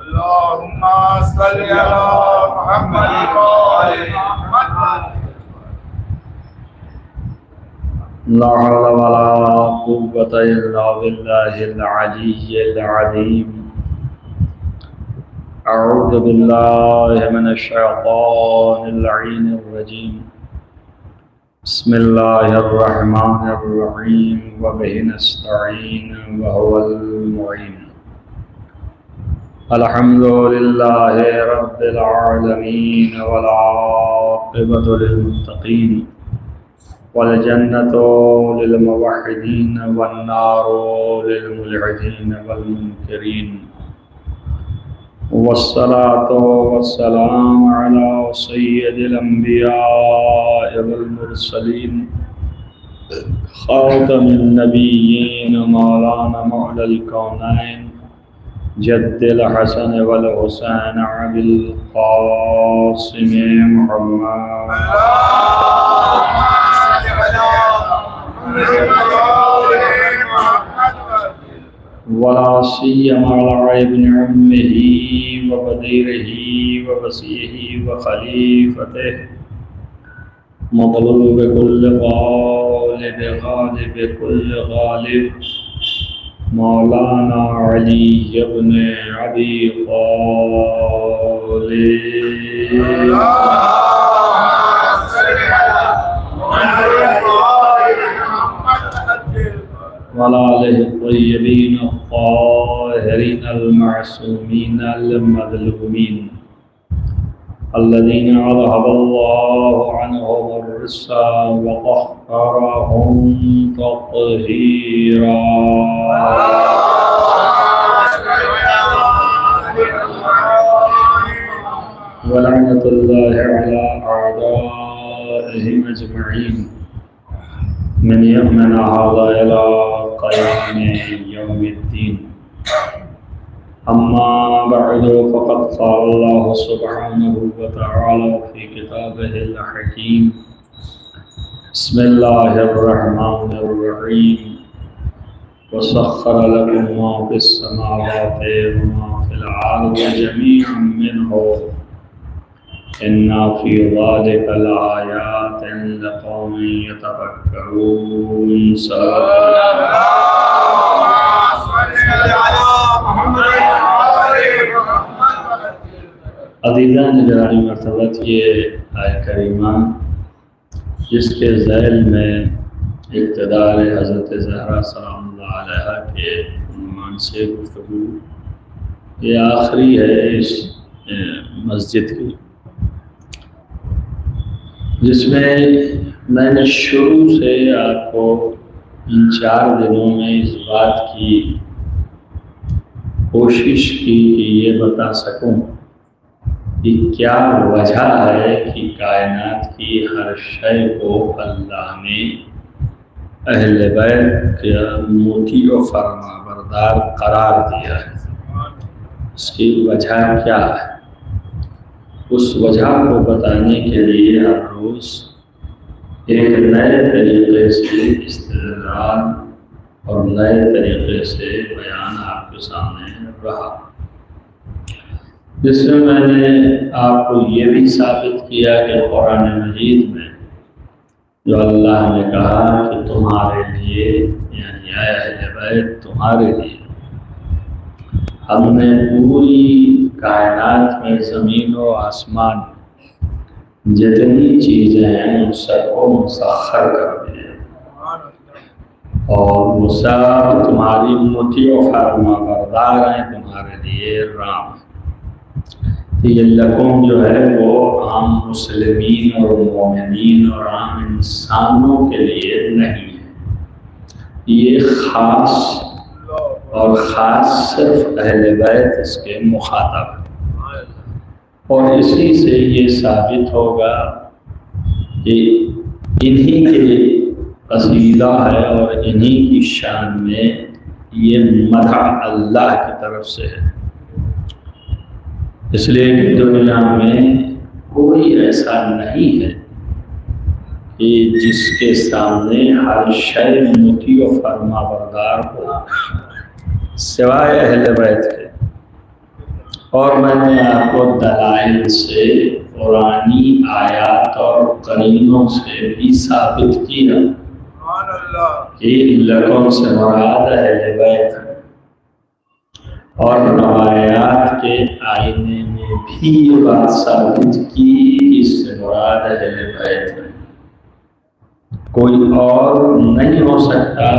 اللهم صل على محمد وآل محمد. لا حول ولا قوة إلا بالله العلي العظيم. أعوذ بالله من الشيطان اللعين الرجيم. بسم الله الرحمن الرحيم وبه نستعين وهو المعين. الحمد لله رب العالمين والعاقبة للمتقين والجنة للموحدين والنار للملحدين والمنكرين، والصلاة والسلام على سيد الأنبياء والمرسلين خاتم النبيين مولانا مولى الكونين جد الحسن والحسين أبي القاسم محمد ولا سيما على ابن عمه وبديره ووصيه وخليفته مطلوب كل غالب غالب كل غالب مولانا علي بن أبي طالب وعلى آله الطيبين الطاهرين المعصومين المظلومين الذين أذهب الله عنهم الرجس وطهرهم تطهيرا. ولعنة الله على أعدائهم أجمعين من يومنا هذا إلى قيام يوم الدين. أما بعد فقد قال الله سبحانه وتعالى في كتابه الحكيم. بسم الله الرحمن الرحيم. وسخر لكم ما في السماوات وما في الأرض جميعا منه إن في ذلك لآيات لقوم يتفكرون. عزیزان جلال مرتبت، یہ آیت کریمہ جس کے ذیل میں اقتدار حضرت زہرا سلام اللہ علیہ کے عنوان سے گفتگو یہ آخری ہے اس مسجد کی، جس میں میں نے شروع سے آپ کو ان 4 دنوں میں اس بات کی کوشش کی کہ یہ بتا سکوں کہ کیا وجہ ہے کہ کائنات کی ہر شے کو اللہ نے اہل بیت کے موتی و فرما بردار قرار دیا ہے. اس کی وجہ کیا ہے؟ اس وجہ کو بتانے کے لیے ہر روز ایک نئے طریقے سے استدلال اور نئے طریقے سے بیان آپ کے سامنے رہا، جس میں میں نے آپ کو یہ بھی ثابت کیا کہ قرآن مجید میں جو اللہ نے کہا کہ تمہارے لیے یعنی اے اہل بیت تمہارے لیے ہم نے پوری کائنات میں زمین و آسمان جتنی چیزیں ہیں ان سب کو مسخر کر دیا اور وہ سب تمہاری مطیع و فرما بردار ہیں، تمہارے لیے رام. یہ لقوم جو ہے وہ عام مسلمین اور مومنین اور عام انسانوں کے لیے نہیں ہے، یہ خاص اور خاص صرف اہل بیت اس کے مخاطب ہیں. اور اسی سے یہ ثابت ہوگا کہ انہی کے قصیدہ ہے اور انہی کی شان میں یہ مدح اللہ کی طرف سے ہے. اس لیے کہ دنیا میں کوئی ایسا نہیں ہے کہ جس کے سامنے ہر شے مطیع و فرما بردار ہو سوائے اہل بیت کے، اور میں نے آپ کو دلائل سے قرآنی آیات اور قرینوں سے بھی ثابت کیا کہ لکم سے مراد اہل بیت ہے، اور روایات کے آئینے میں بھی یہ بات ثابت کی اس سے مراد اہل بیت ہے۔ کوئی اور نہیں ہو سکتا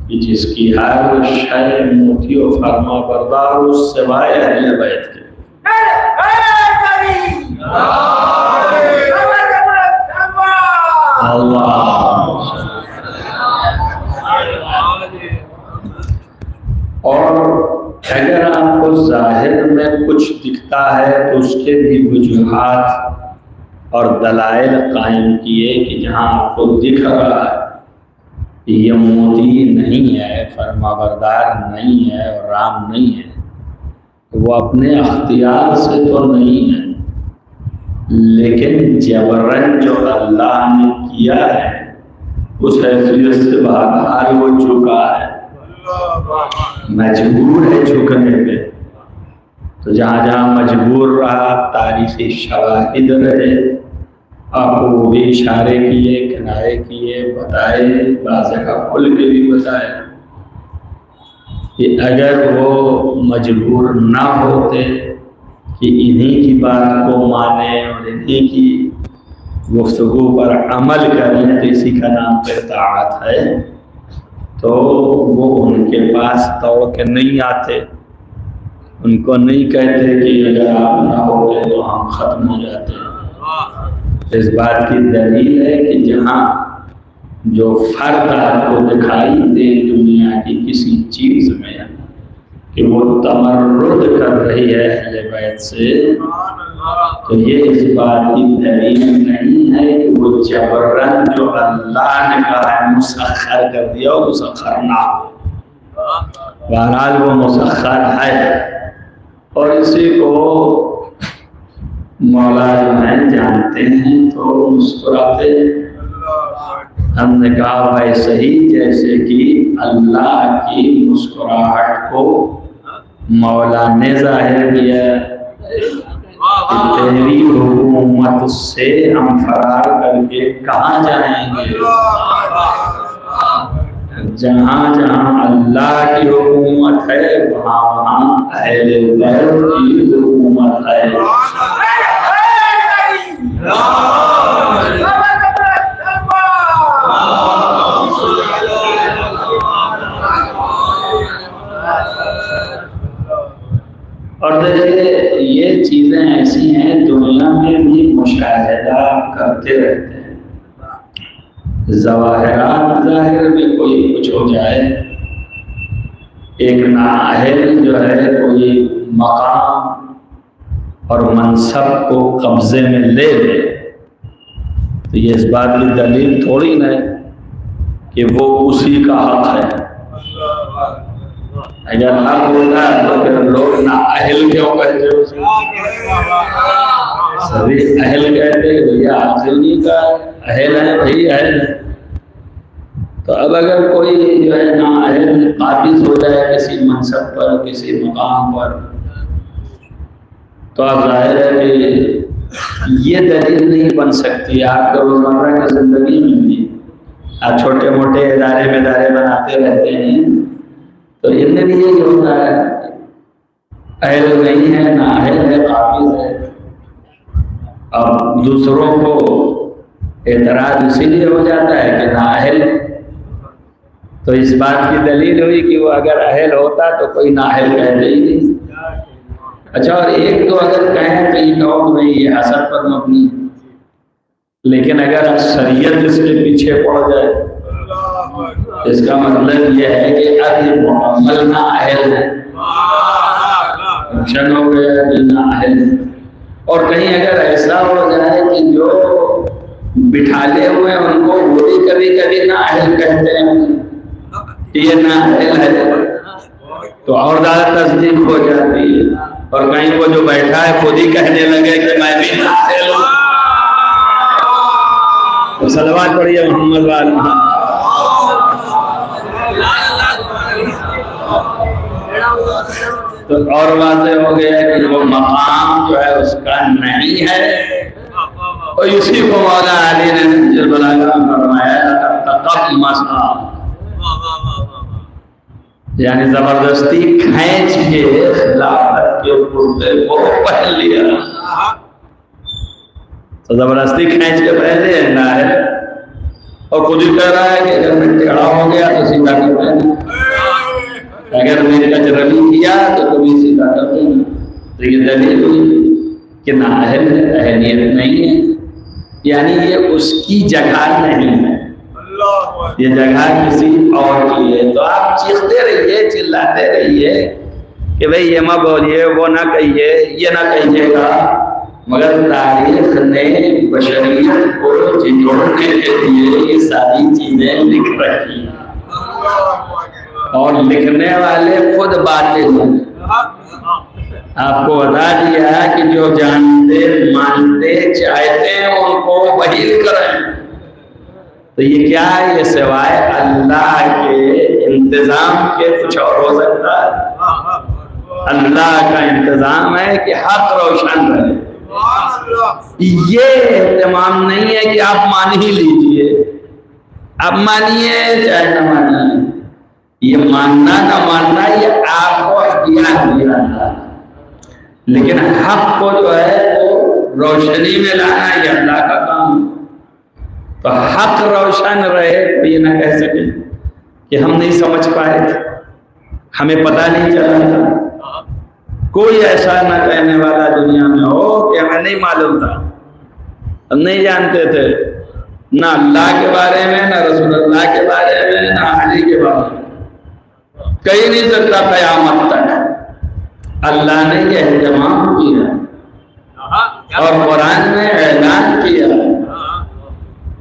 کہ جس کی ہر شے موتی و فرما بردار ہو سوائے اہل بیت کے۔ اور اگر آپ کو ظاہر میں کچھ دکھتا ہے تو اس کے بھی وجوہات اور دلائل قائم کیے کہ جہاں آپ کو دکھ رہا ہے کہ یہ موتی نہیں ہے، فرما بردار نہیں ہے اور رام نہیں ہے، وہ اپنے اختیار سے تو نہیں ہے، لیکن جبرن جو اللہ نے کیا ہے اس حیثیت سے باہر وہ جھکا ہے، مجبور ہے جھکنے پہ۔ تو جہاں جہاں مجبور رہا تاریخی شواہد رہے، آپ کو وہ بھی اشارے کیے، کنارے کیے، بتائے، بعض کا کھل کے بھی بتائے کہ اگر وہ مجبور نہ ہوتے کہ انہی کی بات کو مانیں اور انہی کی گفتگو پر عمل کریں تو اسی کا نام پہ اطاعت ہے، تو وہ ان کے پاس دوڑ کے نہیں آتے، ان کو نہیں کہتے کہ اگر آپ نہ ہوتے تو ہم ختم ہو جاتے ہیں۔ اس بات کی دلیل ہے کہ جہاں جو فرد آپ کو دکھائی دے دنیا کی کسی چیز میں کہ وہ تمرد کر رہی ہے اہل بیت سے، تو یہ اس بات کی دلیل نہیں ہے کہ وہ جبرن جو اللہ نے کہا ہے مسخر کر دیا وہ مسخر نہ ہو۔ بہرحال وہ مسخر ہے، اور اسی کو مولا جو ہیں جانتے ہیں تو مسکراتے ہیں۔ ہم نے کہا بھائی صحیح، جیسے کہ اللہ کی مسکراہٹ کو مولا نے ظاہر کیا کہ تیری حکومت سے ہم فرار کر کے کہاں جائیں گے؟ جہاں جہاں اللہ کی حکومت ہے وہاں وہاں اہل بیت کی حکومت ہے۔ اور دیکھیے یہ چیزیں ایسی ہیں دنیا میں بھی مشاہدہ کرتے رہتے ہیں، ظواہرات ظاہر میں کوئی کچھ ہو جائے، ایک نااہل جو ہے کوئی مقام اور منصب کو قبضے میں لے لے تو یہ اس بات کی دلیل تھوڑی نہ کہ وہ اسی کا حق ہے۔ اگر حق ہوتا ہے تو پھر لوگ نااہل کیوں کہتے ہیں؟ سبھی اہل کہتے ہیں، بھیا حاصل نہیں کا اہل ہے، بھائی اہل ہے۔ تو اب اگر کوئی جو ہے نااہل قابض ہو جائے کسی منصب پر، کسی مقام پر، تو اب ظاہر ہے کہ یہ دلیل نہیں بن سکتی آپ کے روزمرہ کی زندگی میں بھی۔ آپ چھوٹے موٹے ادارے میں ادارے بناتے رہتے ہیں تو ان میں بھی یہی ہوتا ہے، اہل نہیں ہے، نااہل ہے، قابض ہے۔ اب دوسروں کو اعتراض اسی لیے ہو جاتا ہے کہ نااہل، تو اس بات کی دلیل ہوئی کہ وہ اگر اہل ہوتا تو کوئی نااہل کہتے ہی نہیں۔ اچھا، اور ایک تو اگر کہیں تو یہ کہو کہ یہ حسد پر مبنی ہے، لیکن اگر اکثریت اس کے پیچھے پڑ جائے اس کا مطلب یہ ہے کہ اب یہ مکمل نااہل ہے، فنکشن ہو گیا کہ نااہل ہے۔ اور کہیں اگر ایسا ہو جائے کہ جو بٹھالے ہوئے ان کو وہ بھی کبھی کبھی نااہل کہتے ہیں کہ یہ نااہل ہے، تو اور زیادہ تصدیق ہو جاتی ہے۔ اور کہیں وہ جو بیٹھا ہے خود ہی کہنے لگے کہ میں بھی نااہل ہوں۔ تو صلوات پڑھیے محمد وعلیہ۔ Gracias. تو اور واضح ہو گیا کہ وہ مقام جو ہے اس کا نہیں ہے. اور اسی کو مولا علی نے نہج البلاغہ میں فرمایا تقب مسا، یعنی زبردستی کھینچ کے خلافت کے کرتے کو پہن لیا. تو زبردستی کھینچ کے پہن لینا ہے، اور خود ہی کہہ رہا ہے کہ اگر میں ٹیڑھا ہو گیا تو سیدھا کر دینا، اگر میں نے کچربی کیا تو کبھی سیدھا کر دینا. تو یہ دلیل ہوئی کہ نااہل ہے، اہلیت نہیں ہے، یعنی یہ اس کی جگہ نہیں ہے، یہ جگہ کسی اور کی ہے. تو آپ چیختے رہیے، چلاتے رہیے کہ بھئی یہ مت بولیے، وہ نہ کہیے، یہ نہ کہیے گا، مگر تاریخ نے بشریت کو جھنجھوڑنے کے لیے یہ ساری چیزیں لکھ رکھی ہیں، اور لکھنے والے خود باطل ہیں. آپ کو بتا دیا کہ جو جانتے مانتے چاہتے ہیں ان کو وحی کریں. تو یہ کیا ہے؟ یہ سوائے اللہ کے انتظام کے کچھ اور ہو سکتا ہے؟ اللہ کا انتظام ہے کہ حق روشن رہے. یہ اہتمام نہیں ہے کہ آپ مان ہی لیجئے، آپ مانیے چاہے نہ مانیے. یہ ماننا نہ ماننا یہ آپ کو اختیار دیا ہے، لیکن حق کو جو ہے وہ روشنی میں لانا یہ اللہ کا کام. تو حق روشن رہے تو یہ نہ کہہ سکے کہ ہم نہیں سمجھ پائے تھے، ہمیں پتہ نہیں چلا تھا. کوئی ایسا نہ کہنے والا دنیا میں ہو کہ ہمیں نہیں معلوم تھا، ہم نہیں جانتے تھے، نہ اللہ کے بارے میں، نہ رسول اللہ کے بارے میں، نہ علی کے بارے میں. کہی نہیں سکتا قیامت تک. اللہ نے یہ اہتمام کیا اور قرآن میں اعلان کیا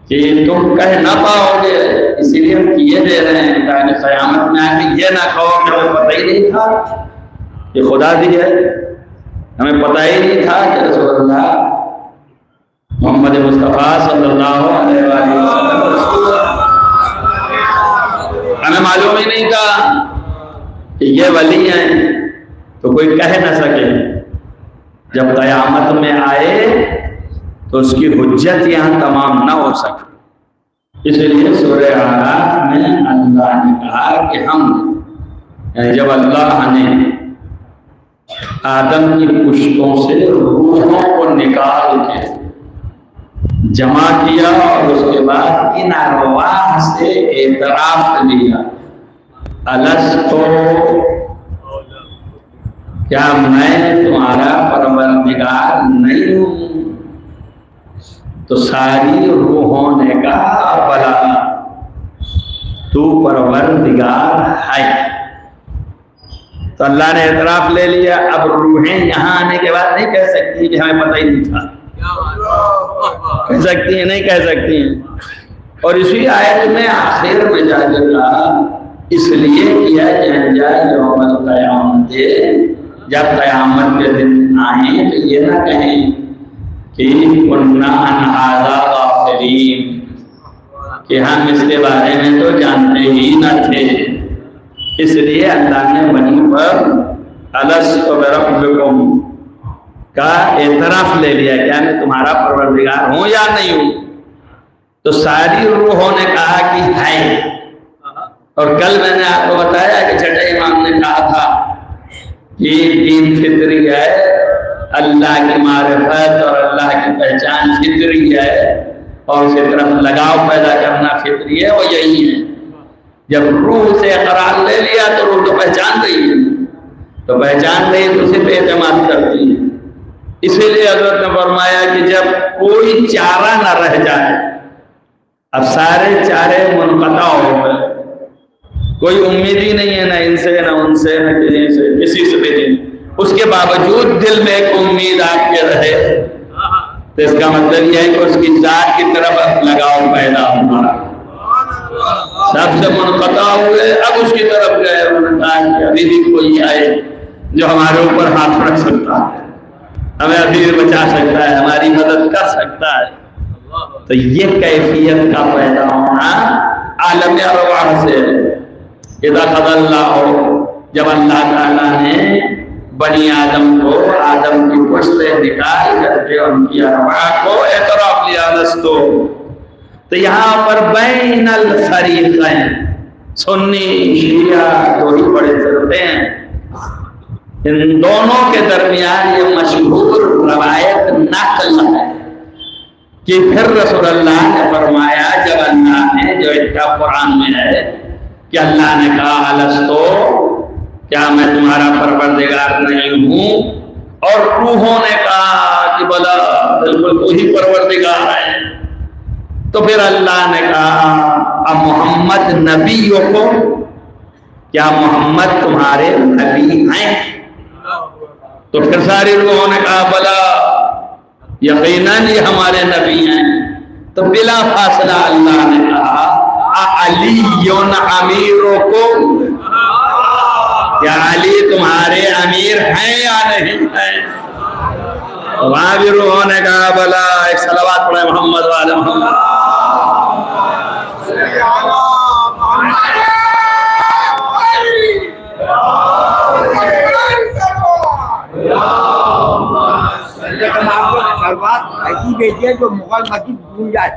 کہ تم کہہ نہ پاؤ گے، اسی لیے ہم کیے دے رہے ہیں تاکہ قیامت میں آ کے یہ نہ کہو کہ ہمیں پتہ ہی نہیں تھا یہ خدا دی ہے، ہمیں پتہ ہی نہیں تھا کہ رسول اللہ محمد مصطفیٰ صلی اللہ علیہ وسلم ہمیں معلوم ہی نہیں تھا کہ یہ ولی ہیں. تو کوئی کہہ نہ سکے. جب قیامت میں آئے تو اس کی حجت یہاں تمام نہ ہو سکے. اس لیے سورہ اعراف میں اللہ نے کہا کہ ہم یعنی جب اللہ نے آدم کی پشتوں سے روحوں کو نکال کے جمع کیا اور اس کے بعد ان ارواح سے اعتراف لیا، الستو، کیا میں تمہارا پروردگار نہیں ہوں؟ تو ساری روحوں نے کہا بلا، تو پروردگار ہے. تو اللہ نے اعتراف لے لیا. اب روحیں یہاں آنے کے بعد نہیں کہہ سکتی کہ ہمیں پتہ ہی نہیں تھا. کہہ سکتی ہیں؟ نہیں کہہ سکتی ہیں. اور اسی آیت میں آخر میں جا کے کہا اس لیے کیا جائے یوم القیامت، جب قیامت کے دن آئیں تو یہ نہ کہیں کہ کنا عن ھذا غافلین، کہ ہم اس کے بارے میں تو جانتے ہی نہ تھے. اس لیے اللہ نے وہیں پر الست بربکم کا اعتراف لے لیا، کیا میں تمہارا پروردگار ہوں یا نہیں ہوں؟ تو ساری روحوں نے کہا کہ ہے. اور کل میں نے آپ کو بتایا کہ چھٹے امام نے کہا تھا کہ دین فطری ہے، اللہ کی معرفت اور اللہ کی پہچان فطری ہے، اور اس کی طرف لگاؤ پیدا کرنا فطری ہے، وہ یہی ہے. جب روح سے قرار لے لیا تو روح تو پہچان رہی ہے، تو پہچان رہی تو اسی پہ اعتماد کرتی ہے. اسی لیے حضرت نے فرمایا کہ جب کوئی چارہ نہ رہ جائے، اب سارے چارے منقطع ہو گئے، کوئی امید ہی نہیں ہے، نہ ان سے نہ ان سے نہ کسی سے بھی نہیں، اس کے باوجود دل میں ایک امید آپ کے رہے تو اس کا مطلب یہ ہے کہ اس کی ذات کی طرف لگاؤ پیدا ہوا. سب سے منقطع ہوئے، اب اس کی طرف گئے، انہوں نے کہا کہ ابھی بھی کوئی آئے جو ہمارے اوپر ہاتھ رکھ سکتا ہے، ہمیں ابھی بھی بچا سکتا ہے، ہماری مدد کر سکتا ہے. تو یہ کیفیت کا پیدا ہونا عالم ارواح سے. اذا قضى اللہ، جب اللہ تعالیٰ نے بنی آدم کو آدم کی پشت نکال کر کے ان کی ارواح کو اعتراف لیا لستو. تو یہاں پر بین الفریقین سنی شیعہ دو ہی بڑے فرقے ہیں، ان دونوں کے درمیان یہ مشہور روایت نقل ہے کہ پھر رسول اللہ نے فرمایا جب اللہ نے جو اتنا قرآن میں ہے کہ اللہ نے کہا الستو کیا میں تمہارا پروردگار نہیں ہوں، اور روحوں نے کہا کہ بلا بالکل تو ہی پروردگار ہے، تو پھر اللہ نے کہا اب محمد نبی کو کیا محمد تمہارے نبی ہیں؟ تو پھر ساری روحوں نے کہا بلا یقیناً یہ ہمارے نبی ہیں. تو بلا فاصلہ اللہ نے کہا علی امیرکم، کیا علی تمہارے امیر ہیں یا نہیں ہیں؟ وہاں بھی روحوں نے کہا بلا. ایک صلوات پڑھے محمد والے محمد. ایسی بیٹی ہے جو مغل مسجد بھول جائے.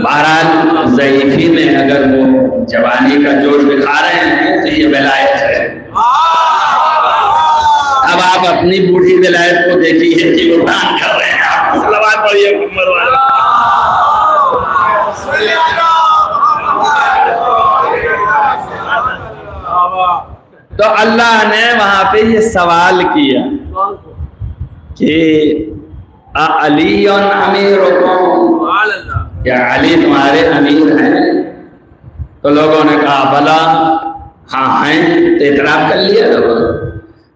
بہرحال ضعیفی میں اگر وہ جوانی کا جوش دکھا رہے ہیں تو یہ ولایت ہے. اب آپ اپنی بوڑھی ولایت کو دیکھیے کہ وہ دان کر رہے ہیں. آپ صلوات پڑھیے محمد والے. تو اللہ نے وہاں پہ یہ سوال کیا کہ علی امیرکم، کیا علی تمہارے امیر ہیں؟ تو لوگوں نے کہا بلا ہاں ہیں. تو اعتراف کر لیا لوگوں نے.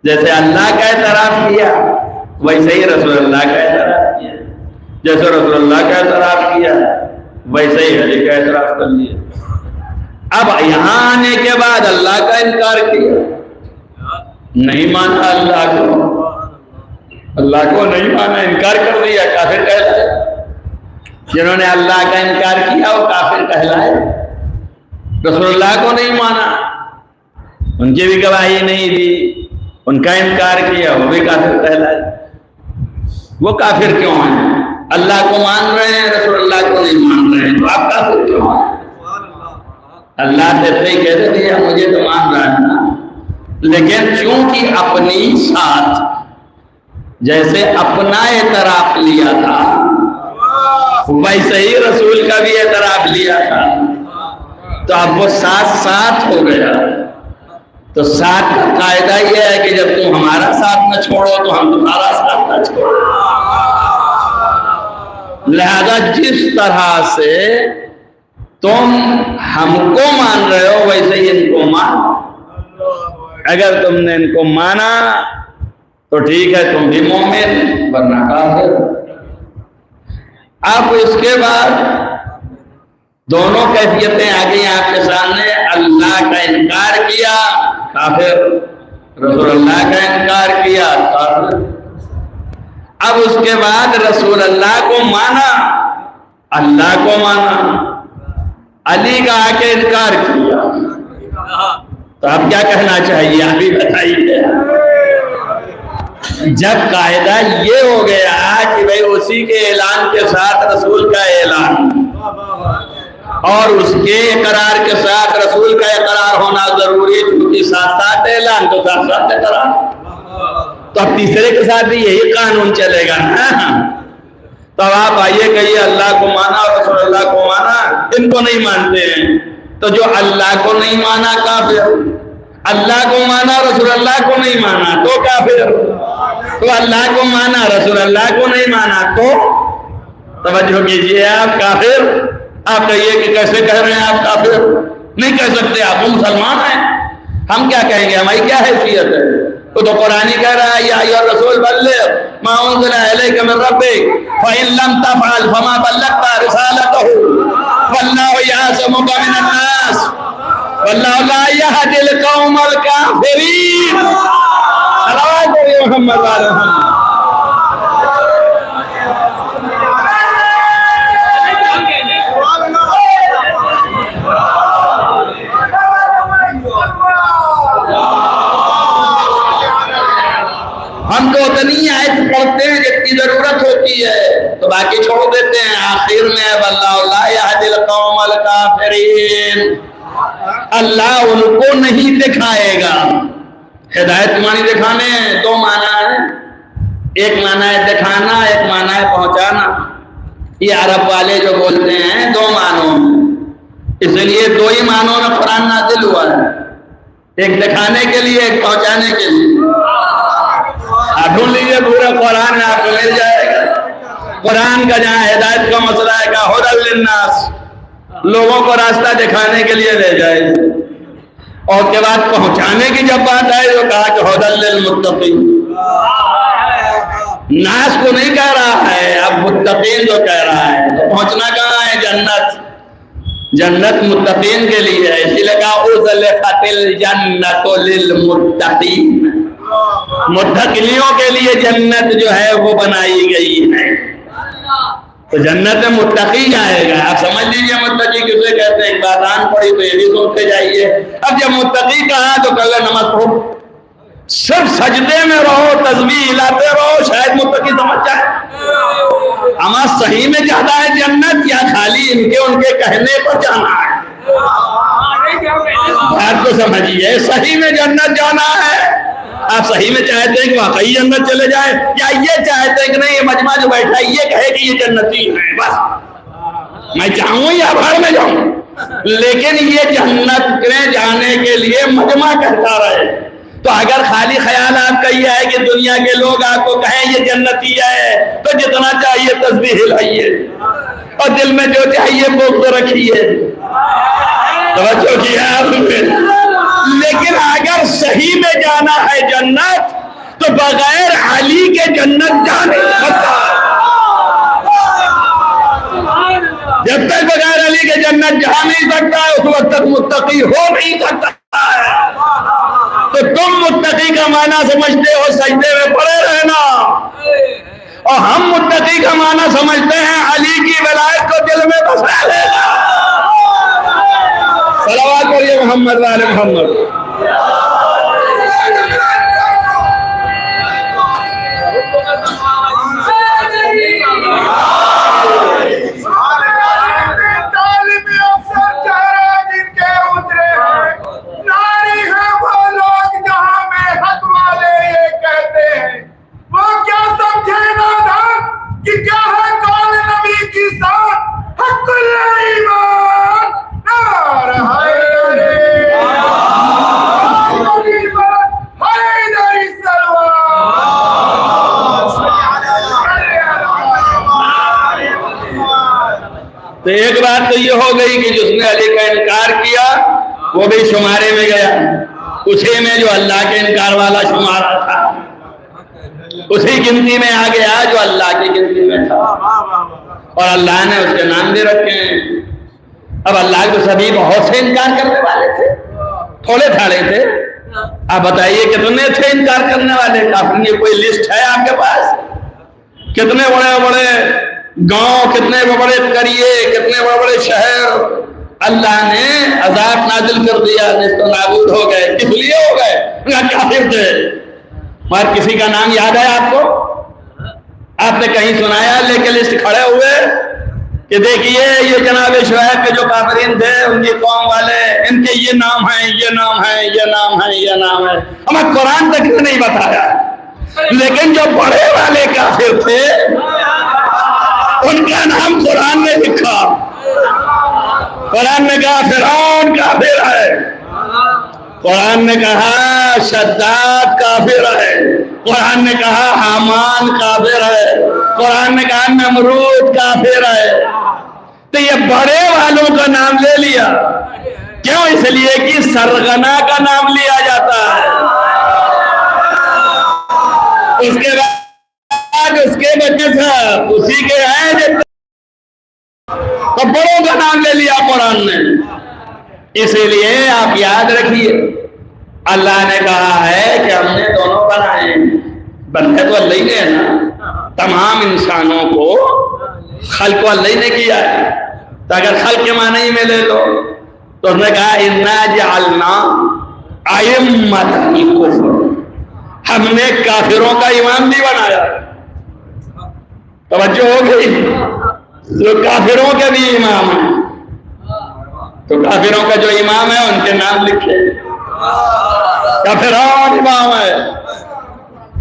جیسے اللہ کا اعتراف کیا ویسے ہی رسول اللہ کا اعتراف کیا، جیسے رسول اللہ کا اعتراف کیا ویسے ہی علی کا اعتراف کر لیا. اب یہاں آنے کے بعد اللہ کا انکار کیا، نہیں مانا اللہ کو نہیں مانا، انکار کر دیا، کافر کہلائے. جنہوں نے اللہ کا انکار کیا وہ کافر کہلائے. رسول اللہ کو نہیں مانا، ان کی بھی گواہی نہیں دی، ان کا انکار کیا وہ بھی کافر کہلائے. وہ کافر کیوں ہیں؟ اللہ کو مان رہے ہیں رسول اللہ کو نہیں مان رہے ہیں، تو آپ کافر کیوں ہیں؟ اللہ سے کہتے تھے مجھے تو مان رہا ہے نا، لیکن چونکہ اپنی ساتھ جیسے اپنا اعتراف لیا تھا ویسے ہی رسول کا بھی اعتراف لیا تھا، تو اب وہ ساتھ ساتھ ہو گیا. تو ساتھ کا قاعدہ یہ ہے کہ جب تم ہمارا ساتھ نہ چھوڑو تو ہم تمہارا ساتھ نہ چھوڑو. لہذا جس طرح سے تم ہم کو مان رہے ہو ویسے ہی ان کو مان. اگر تم نے ان کو مانا تو ٹھیک ہے تم بھی مومن، ورنہ کافر. اب اس کے بعد دونوں کیفیتیں آ گئی آپ کے سامنے. اللہ کا انکار کیا کافر، رسول اللہ کا انکار کیا کافر. اب اس کے بعد رسول اللہ کو مانا، اللہ کو مانا، علی کا آ کے انکار کیا. تو اب کیا کہنا چاہیے ابھی بتائیے. جب قاعدہ یہ ہو گیا کہ بھئی اسی کے اعلان کے ساتھ رسول کا اعلان اور اس کے اقرار کے ساتھ رسول کا اقرار ہونا ضروری، کیونکہ ساتھ ساتھ اعلان تو ساتھ ساتھ اقرار، تو اب تیسرے کے ساتھ بھی یہی قانون چلے گا نا. تو آپ آئیے کہیے اللہ کو مانا اور رسول اللہ کو مانا، ان کو نہیں مانتے ہیں. تو جو اللہ کو نہیں مانا کافر، اللہ کو مانا رسول اللہ کو نہیں مانا تو کافر. تو اللہ کو مانا رسول اللہ کو نہیں مانا تو توجہ کیجئے آپ کافر. آپ کہیے کہ کیسے کہہ رہے ہیں آپ کافر؟ نہیں کہہ سکتے، آپ مسلمان ہیں. ہم کیا کہیں گے؟ ہماری کیا حیثیت ہے؟ وہ تو قرآن کہہ رہا ہے یا ایھا الرسول بلغ ما انزل الیک من ربک فإن لم تفعل فما بلغت رسالته واللہ یعصمک من الناس واللہ لا یہدی القوم الکافرین. صلوات پڑھیے محمد والے محمد۔ ہم تو اتنی آیت پڑھتے ہیں جتنی ضرورت ہوتی ہے تو باقی چھوڑ دیتے ہیں، آخر میں واللہ لا یہدی القوم الکافرین، اللہ ان کو نہیں دکھائے گا۔ ہدایت معنی دکھانے ہیں، دو معنی ہے، ایک معنی ہے دکھانا، ایک معنی ہے پہنچانا۔ یہ عرب والے جو بولتے ہیں دو معنوں میں، اس لیے دو ہی معنوں میں قرآن نازل ہوا ہے، ایک دکھانے کے لیے، ایک پہنچانے کے لیے۔ آپ ڈھونڈ لیجیے پورے قرآن میں آپ کو مل جائے گا۔ قرآن کا جہاں ہدایت کا مسئلہ ہے کہ ہدی للناس، لوگوں کو راستہ دکھانے کے لیے لے جائے، اور کے بعد پہنچانے کی جب بات آئے تو کہا کہ ہدی للمتقین، ناس کو نہیں کہہ رہا ہے، اب متقین جو کہہ رہا ہے۔ تو پہنچنا کہاں ہے؟ جنت، جنت متقین کے لیے ہے، اسی لیے کہا اُزْلِفَتِ الْجَنَّةُ لِلْمُتَّقِينَ، متقیوں کے لیے جنت جو ہے وہ بنائی گئی ہے۔ تو جنت میں متقی جائے گا۔ آپ سمجھ لیجئے متقی کسے کہتے ہیں، ایک بات آن پڑی تو یہ بھی سنتے جائیے۔ اب جب متقی کہا تو کل نماز پڑھو، صرف سجدے میں رہو، تسبیح ہلاتے رہو، شاید متقی سمجھ جائے۔ اما صحیح میں جانا ہے جنت یا خالی ان کے کہنے پر جانا ہے؟ بات کو سمجھیے، صحیح میں جنت جانا ہے؟ آپ صحیح میں چاہتے ہیں کہ واقعی جنت چلے جائیں، یا یہ چاہتے ہیں کہ نہیں یہ مجمع جو بیٹھا ہے یہ کہے کہ یہ جنتی ہے، بس میں چاہوں یا بھاڑ میں جاؤں، لیکن یہ جنت میں جانے کے لیے مجمع کہتا رہے۔ تو اگر خالی خیال آپ کا یہ ہے کہ دنیا کے لوگ آپ کو کہیں یہ جنتی ہے تو جتنا چاہیے تسبیح ہلائیے اور دل میں جو چاہیے بغض رکھیے، توجہ کیا آپ نے؟ لیکن اگر صحیح میں جانا ہے جنت تو بغیر علی کے جنت جا نہیں سکتا۔ جب تک بغیر علی کے جنت جا نہیں سکتا ہے اس وقت تک متقی ہو نہیں سکتا ہے۔ تو تم متقی کا معنی سمجھتے ہو سجدے میں پڑے رہنا، اور ہم متقی کا معنی سمجھتے ہیں علی کی ولایت کو دل میں بسا لینا۔ صلوات پڑھیے محمد والے محمد۔ تو ایک بات تو یہ ہو گئی کہ جس نے علی کا انکار کیا وہ بھی شمارے میں گیا، اسی میں جو اللہ کے انکار والا شمارا تھا اسی گنتی میں آ گیا جو اللہ کی گنتی میں تھا، اور اللہ نے اس کے نام بھی رکھے ہیں۔ اب اللہ کو سبھی بہت سے انکار کرنے والے تھے، تھوڑے تھاڑے تھے، آپ بتائیے کتنے تھے انکار کرنے والے؟ اپنی کوئی لسٹ ہے آپ کے پاس؟ کتنے بڑے بڑے گاؤں، کتنے بڑے قریے، کتنے بڑے شہر اللہ نے عذاب نازل کر دیا، نیست و نابود ہو گئے۔ کس لیے ہو گئے؟ کافر تھے۔ مگر کسی کا نام یاد ہے آپ کو؟ آپ نے کہیں سنایا لے کے لسٹ کھڑے ہوئے کہ دیکھیے یہ جناب شعیب کے جو کافرین تھے ان کی قوم والے، ان کے یہ نام ہیں، یہ نام ہیں، یہ نام ہیں، یہ نام ہے؟ ہمیں قرآن تک نہیں بتایا، لیکن جو بڑے والے کافر تھے ان کا نام قرآن نے لکھا۔ قرآن نے کہا فرعون کافر ہے، قرآن نے کہا شداد کافر ہے، قرآن نے کہا حامان کافر ہے، قرآن نے کہا نمرود کافر ہے۔ تو یہ بڑے والوں کا نام لے لیا، کیوں؟ اس لیے کہ سرغنا کا نام لیا جاتا ہے، اس کے بعد اس کے بچے تھا اسی کے ہیں، تو بڑوں کا نام لے لیا قرآن نے۔ اسی لیے آپ یاد رکھیے اللہ نے کہا ہے کہ ہم نے دونوں بنائے، بندے تو اللہ ہی نے ہے نا، تمام انسانوں کو خلق کو اللہ ہی نے کیا ہے، تو اگر خلق کے معنی ہی میں لے لو تو اس نے کہا اِنَّا جَعَلْنَا أَئِمَّةً الْكُفْرِ، ہم نے کافروں کا امام بھی بنایا۔ توجہ ہو گئی، جو کافروں کے بھی امام ہیں، تو کافروں کا جو امام ہے ان کے نام لکھے۔ فرعون امام ہے،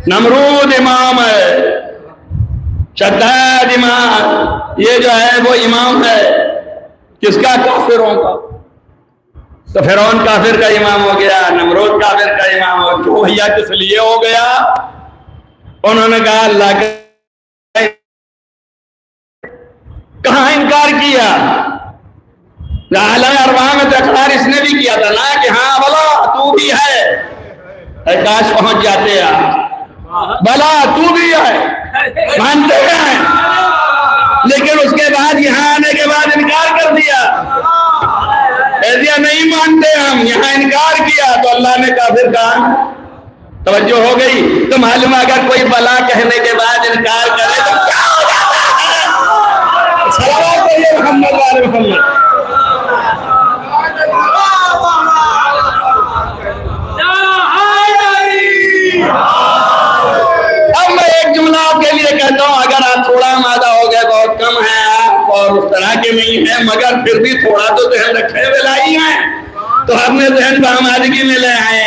نمرود امام ہے، شداد امام، یہ جو ہے وہ امام ہے کس کا؟ کافروں کا۔ تو فرعون کافر کا امام ہو گیا، نمرود کافر کا امام ہو گیا، کیوں بھیا کس لیے ہو گیا؟ انہوں نے کہا اللہ کا کہاں انکار کیا؟ عالم ارواح میں تو اقرار اس نے بھی کیا تھا نا کہ ہاں بلا تو بھی ہے، کاش پہنچ جاتے ہیں، بلا تو بھی ہے، مانتے ہیں، لیکن اس کے بعد یہاں آنے کے بعد انکار کر دیا، کہہ دیا نہیں مانتے ہم، یہاں انکار کیا، تو اللہ نے کافر کہا۔ توجہ ہو گئی؟ تو معلوم اگر کوئی بلا کہنے کے بعد انکار کرے تو کیا ہو جاتا ہے؟ صلوات علی محمد وعلی محمد۔ اب میں ایک جملہ آپ کے لیے کہتا ہوں، اگر آپ تھوڑا مادہ ہو گئے، بہت کم ہے آپ اور اس طرح کے نہیں ہیں، مگر پھر بھی تھوڑا تو ذہن رکھے ولائی ہیں، تو اپنے ذہن کو آمادگی میں لے آئے۔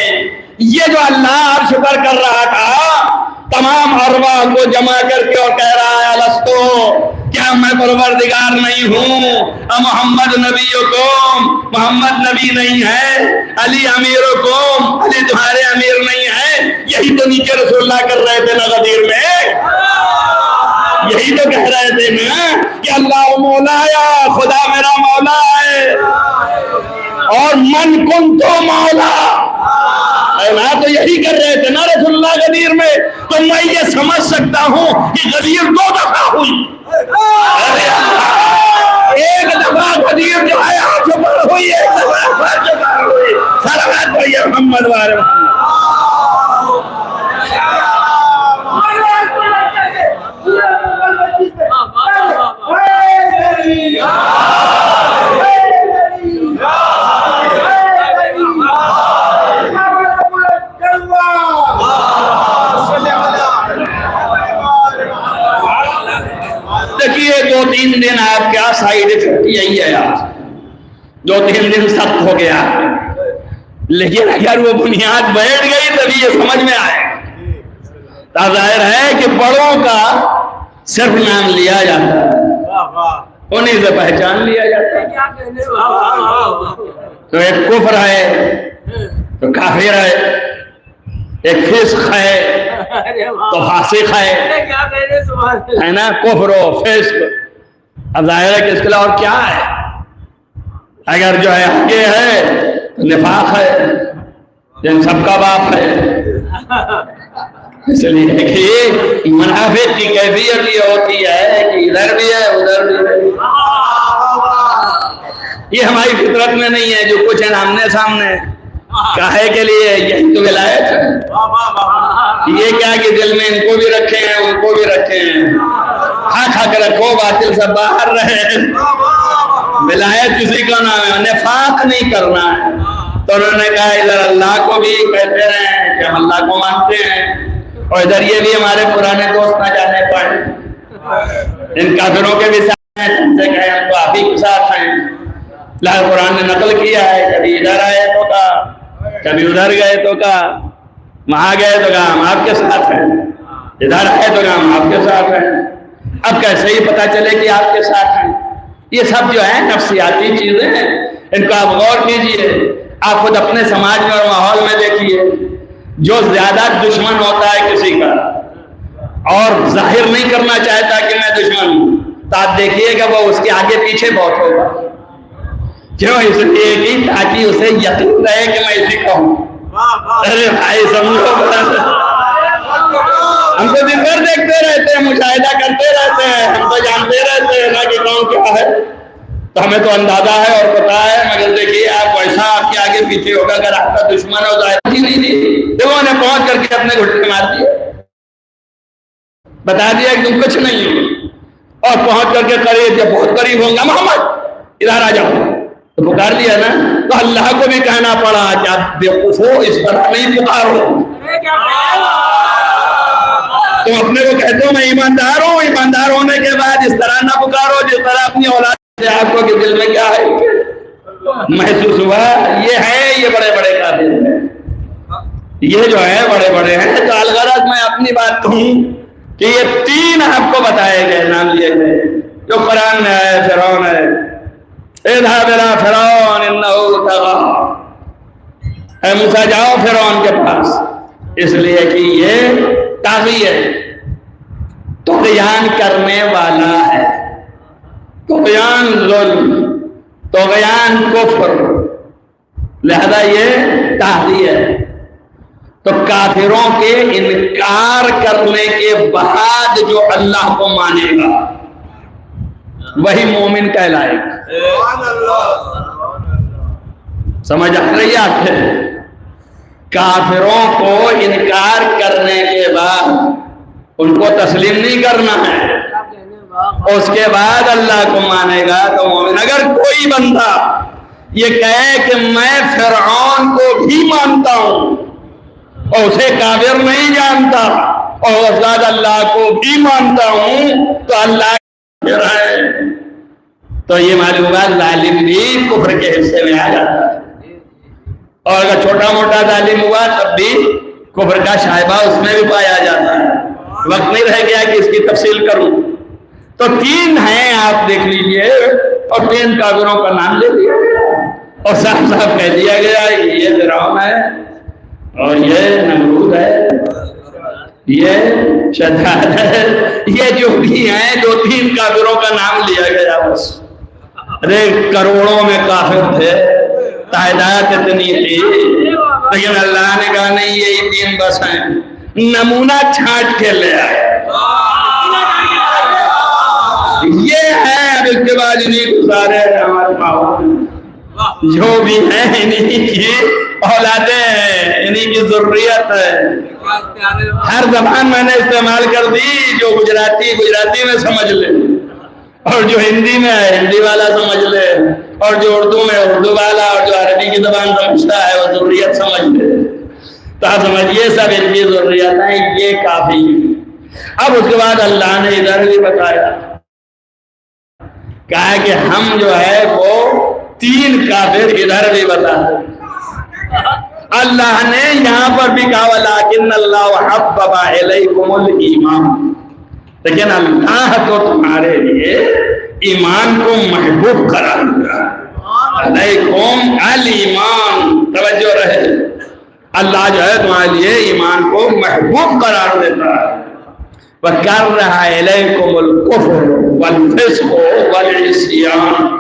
یہ جو اللہ عرش پر کر رہا تھا، تمام ارواح کو جمع کر کے اور کہہ رہا ہے الستو، کیا میں پروردگار نہیں ہوں؟ محمد نبیکم، محمد نبی نہیں ہے، علی امیرکم، علی تمہارے امیر نہیں ہے۔ یہی تو نیچے رسول اللہ کر رہے تھے نا غدیر میں، یہی تو کہہ رہے تھے نا کہ اللہ مولایا، خدا میرا مولا ہے، اور من کنتو مولا، تو یہی کر رہے تھے نا رسول اللہ غدیر میں۔ تو میں یہ سمجھ سکتا ہوں کہ غدیر 2 دفعہ ہوئی، ایک دفعہ غدیر جو ہے آنکھ پر ہوئی، ایک دفعہ آنکھ پر ہوئی۔ صلوات پڑھیے محمد وعلی محمد۔ دیکھیے 2-3 دن آپ کیا سائیڈ افیکٹ یہی ہے، آپ 2-3 دن سخت ہو گیا، لیکن اگر وہ بنیاد بیٹھ گئی تبھی یہ سمجھ میں آئے۔ تو ظاہر ہے کہ بڑوں کا صرف نام لیا جاتا ہے، انہیں سے پہچان لیا جاتا ہے۔ تو ایک کفر ہے تو کافر ہے، ایک فسق ہے تو فاسق ہے نا، کفر و فسق۔ اب ظاہر ہے کہ اس کے علاوہ اور کیا ہے؟ اگر جو ہے آگے ہے نفاق ہے، جن سب کا باپ ہے۔ اس لیے کہ منافق کی کیفیت یہ ہوتی ہے کہ ادھر بھی ہے ادھر بھی ہے، یہ ہماری فطرت میں نہیں ہے۔ جو کچھ ہے آمنے سامنے، کاہے کے لیے؟ یہی تو ولایت ہے۔ یہ کیا کہ دل میں ان کو بھی رکھے ہیں ان کو بھی رکھے ہیں، حق حق رکھو باطل سے باہر رہے۔ ولایت کسی کا نام ہے، نفاق نہیں کرنا ہے۔ تو انہوں نے کہا ادھر اللہ کو بھی کہتے رہے کہ ہم اللہ کو مانتے ہیں، اور ادھر یہ بھی ہمارے پرانے دوست نہ جانے پڑے، ان کافروں کے بھی ساتھ ہیں، ان سے کہیں ہم تو آپ ہی کے ساتھ ہیں۔ اللہ قرآن نے نقل کیا ہے، کبھی ادھر آئے تو کہا، کبھی ادھر گئے تو کہا، وہاں گئے تو کہا ہم آپ کے ساتھ ہیں، ادھر آئے تو کہا ہم آپ کے ساتھ ہیں۔ اب کیسے ہی پتا چلے کہ آپ کے ساتھ ہیں؟ یہ سب جو ہے نفسیاتی چیزیں ہیں، ان کو آپ غور کیجئے۔ آپ خود اپنے سماج میں اور ماحول میں دیکھیے، جو زیادہ دشمن ہوتا ہے کسی کا اور ظاہر نہیں کرنا چاہتا کہ میں دشمن ہوں، تو آپ دیکھیے گا وہ اس کے آگے پیچھے بہت ہوگا۔ کیوں؟ اس لیے کہ تاکہ اسے یقین رہے کہ میں اسی کا ہوں۔ ارے بھائی سمجھو، ہم تو دن بھر دیکھتے رہتے ہیں، مشاہدہ کرتے رہتے ہیں، ہم تو جانتے رہتے ہیں نا کہ کون کیا ہے، تو ہمیں تو اندازہ ہے اور پتا ہے، مگر دیکھیے آپ ایسا آپ کے آگے پیچھے ہوگا، اگر آپ کا دشمن ہو ظاہر ہی نہیں تھی، دیکھو نے پہنچ کر کے اپنے گھٹنے مار دیے، بتا دیا کہ تم کچھ نہیں ہو، اور پہنچ کر کے قریب جب بہت قریب ہوں گا محمد ادھر آ جاؤ تو پکار لیا نا، تو اللہ کو بھی کہنا پڑا کہ آپ بیوقوفو اس طرح نہیں پکارو، تم اپنے کو کہتے ہو میں ایماندار ہوں، ایماندار ہونے کے بعد اس طرح نہ پکارو جس طرح اپنی اولاد سے آپ کو کہ دل میں کیا ہے محسوس ہوا، یہ بڑے بڑے قابل ہیں، یہ جو ہے بڑے بڑے ہیں۔ تو الغرض میں اپنی بات کہوں کہ یہ تین آپ کو بتائے گئے، نام لیے گئے، جو قرآن میں ہے۔ فرعون ہے، اذهب الى فرعون انه طغى، اے موسیٰ جاؤ فرعون کے پاس، اس لیے کہ یہ طاغی ہے، طغیان کرنے والا ہے، طغیان ظلم، طغیان کفر، لہذا یہ طاغی ہے۔ تو کافروں کے انکار کرنے کے بعد جو اللہ کو مانے گا وہی مومن کہلائے گا۔ سمجھ آ رہی ہے آپ کے؟ کافروں کو انکار کرنے کے بعد ان کو تسلیم نہیں کرنا ہے، اس کے بعد اللہ کو مانے گا تو مومن۔ اگر کوئی بندہ یہ کہے کہ میں فرعون کو بھی مانتا ہوں اور اسے کافر نہیں جانتا اور اس بعد اللہ کو بھی مانتا ہوں تو اللہ ہے، تو یہ معلوم بات ظالم بھی کفر کے حصے میں آ جاتا ہے، اور اگر چھوٹا موٹا ظالم ہوا تب بھی کفر کا شائبہ اس میں بھی پایا جاتا ہے۔ وقت نہیں رہ گیا کہ اس کی تفصیل کروں، تو تین ہیں آپ دیکھ لیجئے، اور تین کافروں کا نام لے دیا گیا اور صاف صاف کہہ دیا گیا یہ فرعون ہے اور یہ نمرود ہے، یہ شداد ہے، یہ جو بھی ہیں، جو تین کافروں کا نام لیا گیا بس۔ ارے کروڑوں میں کافر تھے، تعداد اتنی تھی، لیکن اللہ نے کہا نہیں یہی تین بس ہیں، نمونہ چھانٹ کے لے آئے، یہ ہے۔ اب اس کے بعد انہیں کو سارے ہمارے ماحول جو بھی ہیں انہیں کی اولادیں ہیں، انہیں کی ذریت ہے۔ ہر زبان میں نے استعمال کر دی، جو گجراتی میں سمجھ لے، اور جو ہندی میں ہے ہندی والا سمجھ لے، اور جو اردو میں اردو والا، اور جو عربی کی زبان سمجھتا ہے وہ ذریت سمجھ لے، تو سمجھیے سب ان کی ذریت ہیں، یہ کافی۔ اب اس کے بعد اللہ نے ادھر بھی بتایا، کہا کہ ہم جو ہے وہ تین کافر ادھر بھی بتا دیں۔ اللہ نے یہاں پر بھی کہا وَلَٰكِنَّ اللَّهَ حَبَّبَ إِلَيْكُمُ الْإِيمَانَ، لیکن اللہ تو تمہارے لیے ایمان کو محبوب قرار دیا۔ علیکم الایمان، توجہ رہے، اللہ جو ہے تمہارے لیے ایمان کو محبوب قرار دیتا ہے۔ وَكَرَّهَ إِلَيْكُمُ الْكُفْرَ وَالْفِسْقَ وَالْعِصْيَانَ،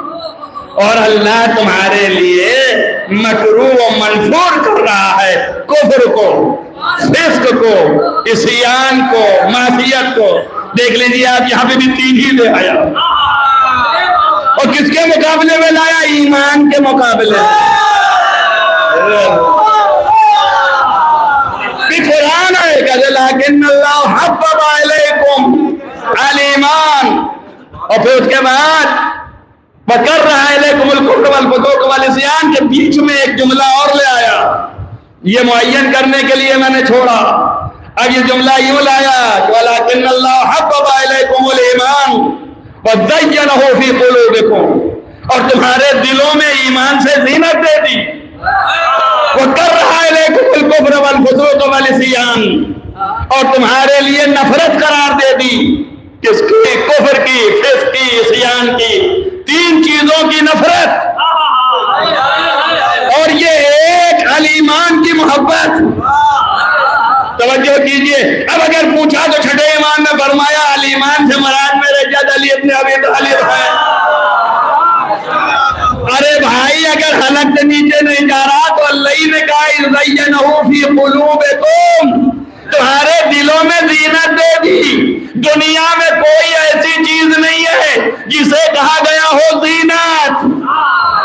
اور اللہ تمہارے لیے مکروہ و منفور کر رہا ہے کفر کو، فسق کو، عصیان کو، معصیت کو۔ دیکھ لیجیے آپ یہاں پہ بھی تین ہی لے آیا، اور کس کے مقابلے میں لایا؟ ایمان کے مقابلے۔ قرآن ہے کہ لیکن اللہ حبب الیکم الایمان، اور پھر اس کے بعد بکر رہا الیکم الکفر والفسوق والعصیان کے بیچ میں ایک جملہ اور لے آیا، یہ معین کرنے کے لیے میں نے چھوڑا۔ اب یہ جملہ یوں لایا کہ ولیکن اللہ حبب الیکم الایمان وزینہ فی قلوبکم، اور تمہارے دلوں میں ایمان سے زینت دے دی، وکرہ الیکم الکفر والفسوق والعصیان، اور تمہارے لیے نفرت قرار دے دی، کس کی؟ کفر کی، فسق کی، عصیان کی، تین چیزوں کی نفرت، اور یہ ایک الایمان کی محبت۔ توجہ کیجئے، اب اگر پوچھا تو چھٹے ایمان میں فرمایا الایمان سے مراد میرے جد علی ابن ابی طالب ہے۔ ارے بھائی اگر حلق سے نیچے نہیں جا رہا تو اللہ نے کہا زینہ فی قلوبکم، تمہارے دلوں میں زینت دے دی۔ دنیا میں کوئی ایسی چیز نہیں ہے جسے کہا گیا ہو زینت،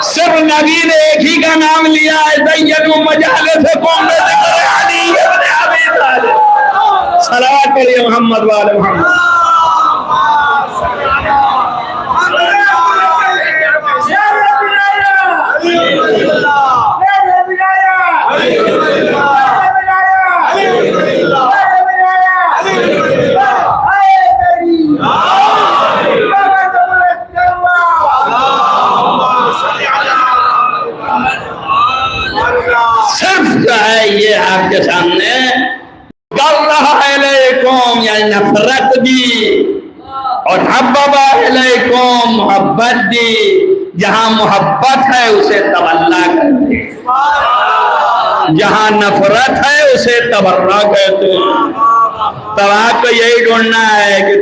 صرف نبی نے ایک ہی کا نام لیا ہے، زینوا مجالسکم بذکر علی ابن ابی طالب. صلوات پڑھیے محمد وآل محمد. صرف جو ہے یہ آپ کے سامنے کر رہا ہے علیکم، یعنی نفرت دی، اور حبب علیکم محبت دی. جہاں محبت ہے اسے تولا کہتے ہیں، جہاں نفرت ہے اسے تبرہ کہتے ہیں. تب آپ کو یہی ڈھونڈنا ہے کہ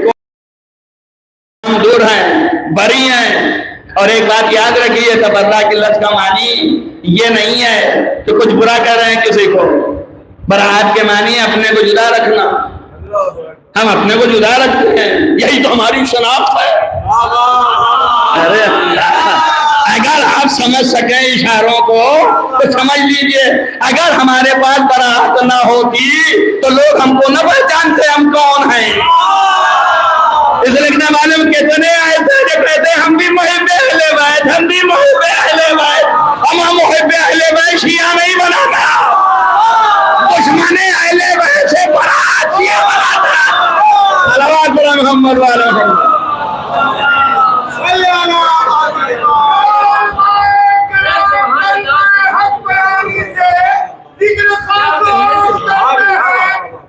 ہم دور ہیں، بری ہیں. اور ایک بات یاد رکھیے، تبرہ کی لفظ کا معنی یہ نہیں ہے کہ کچھ برا کر رہے ہیں کسی کو. برات کے معنی اپنے کو جدا رکھنا. ہم اپنے کو جدا رکھتے ہیں، یہی تو ہماری شناخت ہے. ارے اللہ، اگر آپ سمجھ سکیں اشاروں کو تو سمجھ لیجئے. اگر ہمارے پاس برات نہ ہوتی تو لوگ ہم کو نہ پہچانتے ہم کون ہیں. اس لکھنے معلوم کتنے آئے تھے جو کہتے ہیں ہم بھی محب اہل بیت، ہم بھی محب اہل بیت. ہم محب اہل بیت شیعہ نہیں بنانا، دشمن اہل بیت سے برات شیعہ بنانا. صلوات علی محمد وعلی محمد.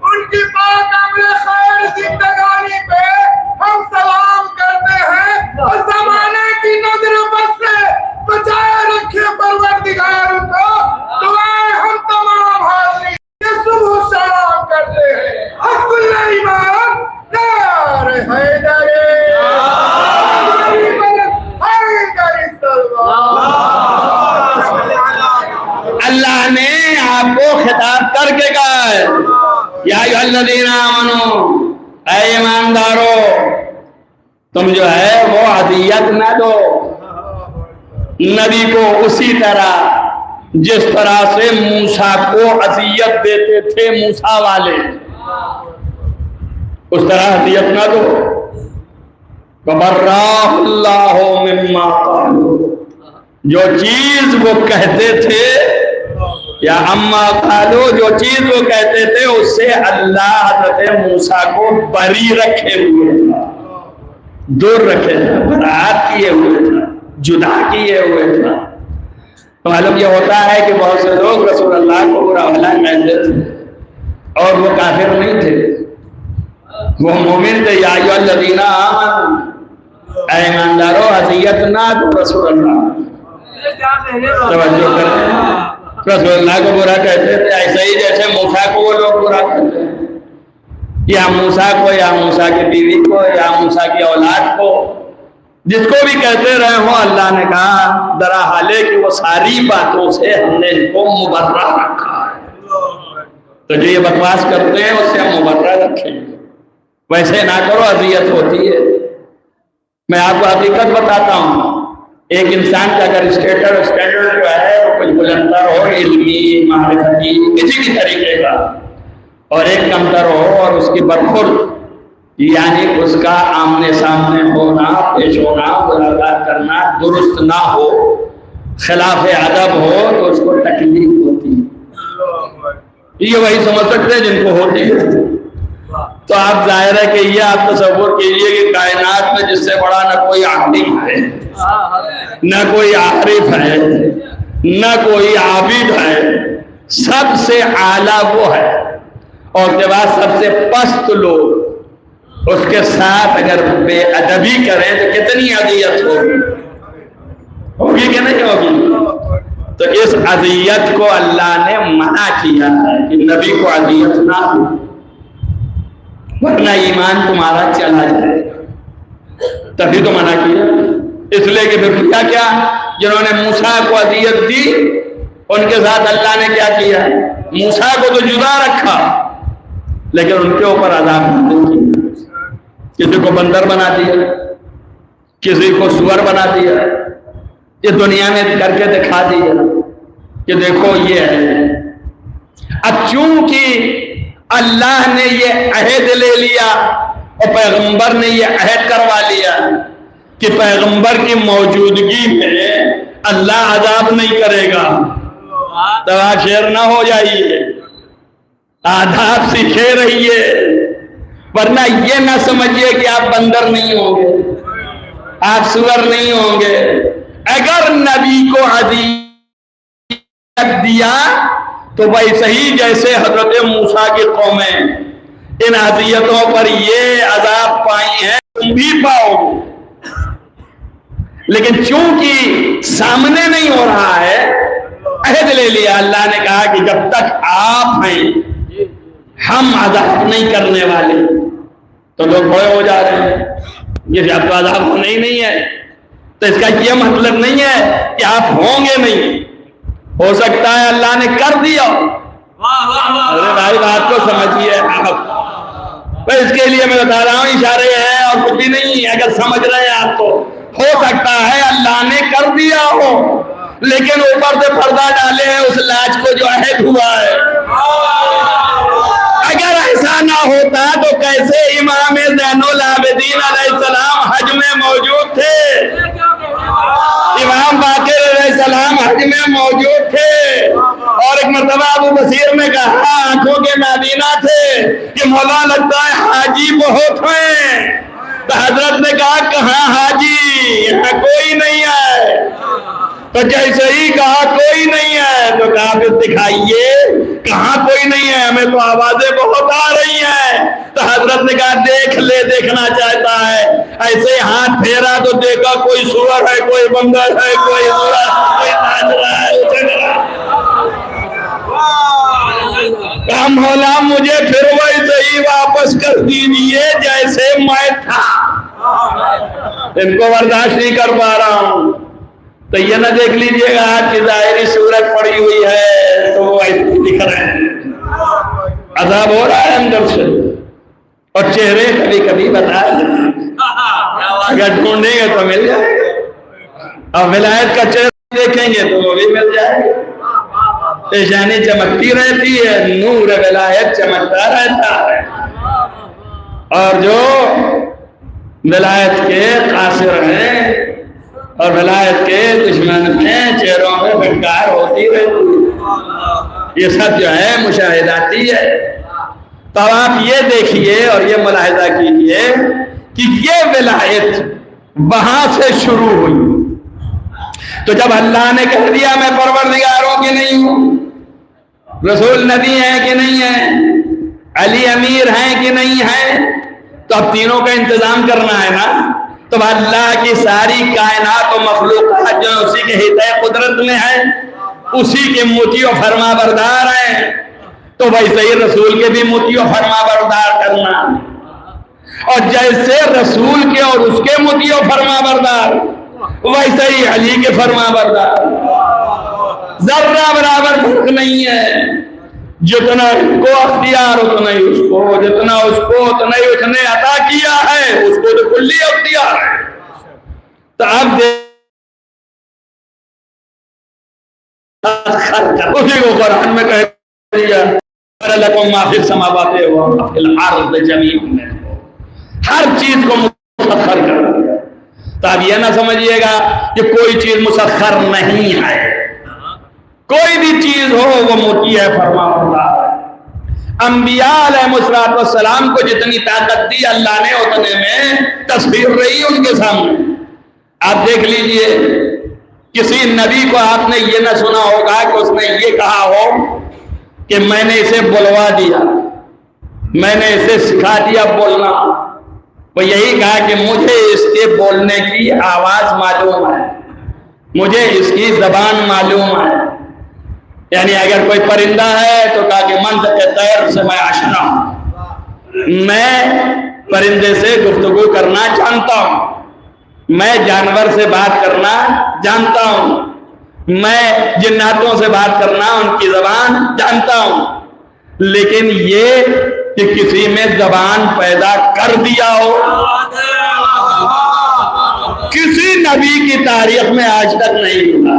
ان کی بات عمل خیر زندگانی پہ ہم سلام کرتے ہیں، اور زمانے کی نظر بس سے بچائے رکھے پروردگار کو. دعائیں ہم تمام حاضرین یہ صبح سلام کرتے ہیں. حق الایمان نعرہ حیدر، اللہ نے آپ کو خطاب کر کے کہا ہے، یا ایھا الذین آمنو، اے ایماندارو، تم جو ہے وہ اذیت نہ دو نبی کو اسی طرح جس طرح سے موسیٰ کو اذیت دیتے تھے موسیٰ والے، اس طرح اذیت نہ دو. وَبَرَّأَهُ اللَّهُ مِمَّا قَالُوا، جو چیز وہ کہتے تھے، یا اما قالوا، جو چیز وہ کہتے تھے اس سے اللہ حضرت موسیٰ کو بری رکھے ہوئے تھا، دور رکھے تھا، برات کیے ہوئے تھا، جدا کیے ہوئے تھا. تو معلوم یہ ہوتا ہے کہ بہت سے لوگ رسول اللہ کو برا بھلا کہتے تھے اور وہ کافر نہیں تھے، وہ مومن تھے. یا ایھا الذین آمنوا، اے ایماندارو اذیت نہ دو رسول اللہ. توجہ کریں، رسول اللہ کو برا کہتے تھے ایسے ہی جیسے موسیٰ کو وہ لوگ برا کہتے ہیں، یا موسیٰ کو، یا موسیٰ کی بیوی کو، یا موسیٰ کی اولاد کو، جس کو بھی کہتے رہے ہوں. اللہ نے کہا درا حالے کہ وہ ساری باتوں سے ہم نے ان کو مبرہ رکھا ہے. تو جو یہ بکواس کرتے ہیں اس سے ہم مبرہ رکھیں، ویسے نہ کرو، اذیت ہوتی ہے. میں آپ کو حقیقت بتاتا ہوں، ایک انسان کا اگر اسٹینڈرڈ جو ہے وہ کچھ بلندر ہو، علمی، معرفتی، کسی بھی طریقے کا، اور ایک کمتر ہو اور اس کی برخورد، یعنی اس کا آمنے سامنے ہونا، پیش ہونا، ملاقات کرنا درست نہ ہو، خلاف ادب ہو، تو اس کو تکلیف ہوتی ہے. یہ وہی سمجھ سکتے ہیں جن کو ہوتی ہے. تو آپ ظاہر ہے کہ یہ آپ تصور کیجئے کہ کائنات میں جس سے بڑا نہ کوئی عالم ہے، نہ کوئی عارف ہے، نہ کوئی عابد ہے، سب سے اعلیٰ وہ ہے، اور کے بعد سب سے پست لوگ اس کے ساتھ اگر بے ادبی کریں تو کتنی اذیت ہوگی کہ نہیں ہوگی. تو اس اذیت کو اللہ نے منع کیا ہے کہ نبی کو اذیت نہ ہو، ورنہ ایمان تمہارا چلا جائے گا. تبھی تو منع کیا. اس لیے کہ پھر کیا جنہوں نے موسیٰ کو اذیت دی ان کے ساتھ اللہ نے کیا کیا؟ موسیٰ کو تو جدا رکھا لیکن ان کے اوپر عذاب نازل کیا. کسی کو بندر بنا دیا، کسی کو سور بنا دیا، یہ دنیا میں کر کے دکھا دیا کہ دیکھو یہ ہے. اب چونکہ اللہ نے یہ عہد لے لیا اور پیغمبر نے یہ عہد کروا لیا کہ پیغمبر کی موجودگی میں اللہ عذاب نہیں کرے گا، تو آپ شیر نہ ہو جائیے، آداب سیکھے رہیے، ورنہ یہ نہ سمجھیے کہ آپ بندر نہیں ہوں گے، آپ سور نہیں ہوں گے. اگر نبی کو عذاب دیا تو ویسے ہی جیسے حضرت موسیٰ کی قومیں ان اذیتوں پر یہ عذاب پائی ہیں تم بھی پاؤ گے. لیکن چونکہ سامنے نہیں ہو رہا ہے، عہد لے لیا. اللہ نے کہا کہ جب تک آپ ہیں ہم عذاب نہیں کرنے والے. تو لوگ بڑے ہو جا رہے ہیں یہ اب تو عذاب ہونا ہی نہیں ہے. تو اس کا یہ مطلب نہیں ہے کہ آپ ہوں گے نہیں، ہو سکتا ہے اللہ نے کر دیا. ارے بھائی بات کو سمجھیے آپ، اس کے لیے میں بتا رہا ہوں اشارے ہیں اور کچھ بھی نہیں. اگر سمجھ رہے ہیں آپ تو ہو سکتا ہے اللہ نے کر دیا ہو، لیکن اوپر سے پردہ ڈالے ہیں اس لاج کو جو عہد ہوا ہے. اگر ایسا نہ ہوتا تو کیسے امام زین العابدین علیہ السلام حج میں موجود تھے، امام باقر علیہ السلام حج میں موجود تھے. اور ایک مرتبہ ابو بصیر نے کہا آنکھوں کے نابینا تھے کہ مولا لگتا ہے حاجی بہت ہیں. تو حضرت نے کہا کہاں حاجی، یہاں کوئی نہیں ہے. تو جیسے ہی کہا کوئی نہیں ہے تو کہا پھر دکھائیے کہاں کوئی نہیں ہے، ہمیں تو آوازیں بہت آ رہی ہیں. تو حضرت نے کہا دیکھ لے، دیکھنا چاہتا ہے. ایسے ہاتھ پھیرا تو دیکھا کوئی سور ہے، کوئی بندر ہے، کوئی کوئی ناچ رہا ہے، اچھل رہا ہے. کہا مولا مجھے پھر ویسے ہی واپس کر دیجیے جیسے میں تھا، ان کو برداشت نہیں کر پا رہا ہوں. تو یہ نہ دیکھ لیجئے گا آج کی ظاہری صورت پڑی ہوئی ہے تو وہ ایسے دکھ رہے ہیں، عذاب ہو رہا ہے اندر سے. اور چہرے کبھی کبھی بتا اگر ڈھونڈیں گے تو مل جائے گا. اور ولایت کا چہرہ دیکھیں گے تو وہ بھی مل جائے گا. پیشانی چمکتی رہتی ہے، نور ولایت چمکتا رہتا ہے. اور جو ولایت کے قاصر ہیں اور ولایت کے دشمن ہیں چہروں میں بھٹکار ہوتی رہتی ہے. یہ سب جو ہے مشاہداتی ہے. تو آپ یہ دیکھیے اور یہ ملاحظہ کیجئے کہ یہ ولایت وہاں سے شروع ہوئی. تو جب اللہ نے کہہ دیا میں پروردگاروں کی نہیں ہوں، رسول نبی ہیں کہ نہیں ہیں، علی امیر ہیں کہ نہیں ہیں، تو اب تینوں کا انتظام کرنا ہے نا. تو اللہ کی ساری کائنات و مخلوقات جو اسی کے ہدایت قدرت میں ہیں، اسی کے مطیع و فرما بردار ہیں. تو ویسے ہی رسول کے بھی مطیع و فرما بردار کرنا، اور جیسے رسول کے اور اس کے مطیع و فرما بردار ویسے ہی علی کے فرما بردار. ذرہ برابر فرق نہیں ہے. جتنا اس کو اختیار اتنا ہی اس کو، جتنا اس کو اتنا ہی اس نے عطا کیا ہے، اس کو تو کلی اختیار ہے. تو اب اسی کو قرآن میں کہہ دیا لَكُمْ مَا فِي السَّمَاوَاتِ وَمَا فِي الْأَرْضِ جَمِيعًا، ہر چیز کو مسخر کر دیا. تو اب یہ نہ سمجھیے گا کہ کوئی چیز مسخر نہیں ہے. کوئی بھی چیز ہو وہ مطیع فرما بردار ہے. انبیاء علیہ السلام کو جتنی طاقت دی اللہ نے اتنے میں تصویر رہی ان کے سامنے. آپ دیکھ لیجئے کسی نبی کو آپ نے یہ نہ سنا ہوگا کہ اس نے یہ کہا ہو کہ میں نے اسے بلوا دیا، میں نے اسے سکھا دیا بولنا. وہ یہی کہا کہ مجھے اس کے بولنے کی آواز معلوم ہے، مجھے اس کی زبان معلوم ہے. یعنی اگر کوئی پرندہ ہے تو کہا کہ منطق طیر سے میں آشنا ہوں، میں پرندے سے گفتگو کرنا جانتا ہوں، میں جانور سے بات کرنا جانتا ہوں، میں جناتوں سے بات کرنا ان کی زبان جانتا ہوں. لیکن یہ کہ کسی میں زبان پیدا کر دیا ہو، کسی نبی کی تاریخ میں آج تک نہیں ملا،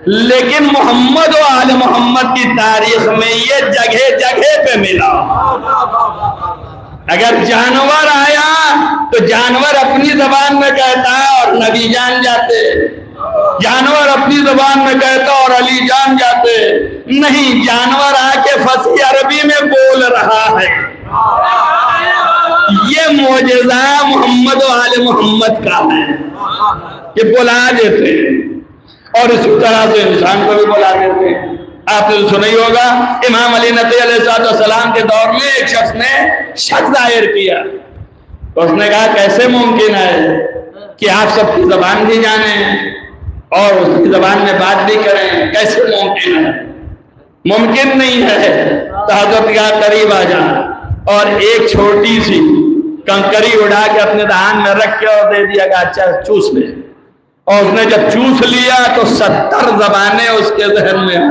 لیکن محمد و آل محمد کی تاریخ میں یہ جگہ جگہ پہ ملا۔ اگر جانور آیا تو جانور اپنی زبان میں کہتا ہے اور نبی جان جاتے، جانور اپنی زبان میں کہتا اور علی جان جاتے، نہیں، جانور آ کے فصیح عربی میں بول رہا ہے۔ یہ معجزہ محمد و آل محمد کا ہے کہ بلا دیتے، اور اسی طرح سے انسان کو بھی بلا دیتے۔ آپ نے سنا ہی ہوگا امام علی نقی علیہ السلام کے دور میں ایک شخص نے شک ظاہر کیا، تو اس نے کہا کیسے ممکن ہے کہ آپ سب کی زبان بھی جانیں اور اس کی زبان میں بات بھی کریں، کیسے ممکن ہے؟ ممکن نہیں ہے۔ تو حضرت کا قریب آ جا اور ایک چھوٹی سی کنکری اڑا کے اپنے دہان میں رکھ کے اور دے دیا کہ اچھا چوس لے، اور اس نے جب چوس لیا تو 70 زبانیں اس کے ذہن میں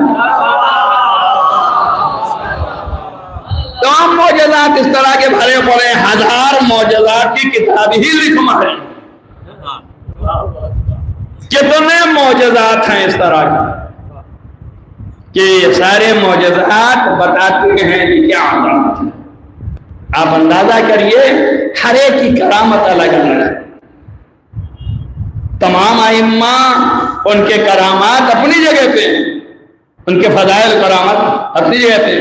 تمام معجزات اس طرح کے بھرے پڑے، 1000 معجزات کی کتاب ہی لکھنا ہے۔ کتنے معجزات ہیں اس طرح کے کہ یہ سارے معجزات بتاتے ہیں کہ کیا عظمت ہے۔ آپ اندازہ کریے، ہر ایک کی کرامت الگ الگ ہے۔ تمام ائمہ ان کے کرامات اپنی جگہ پہ، ان کے فضائل کرامت اپنی جگہ پہ،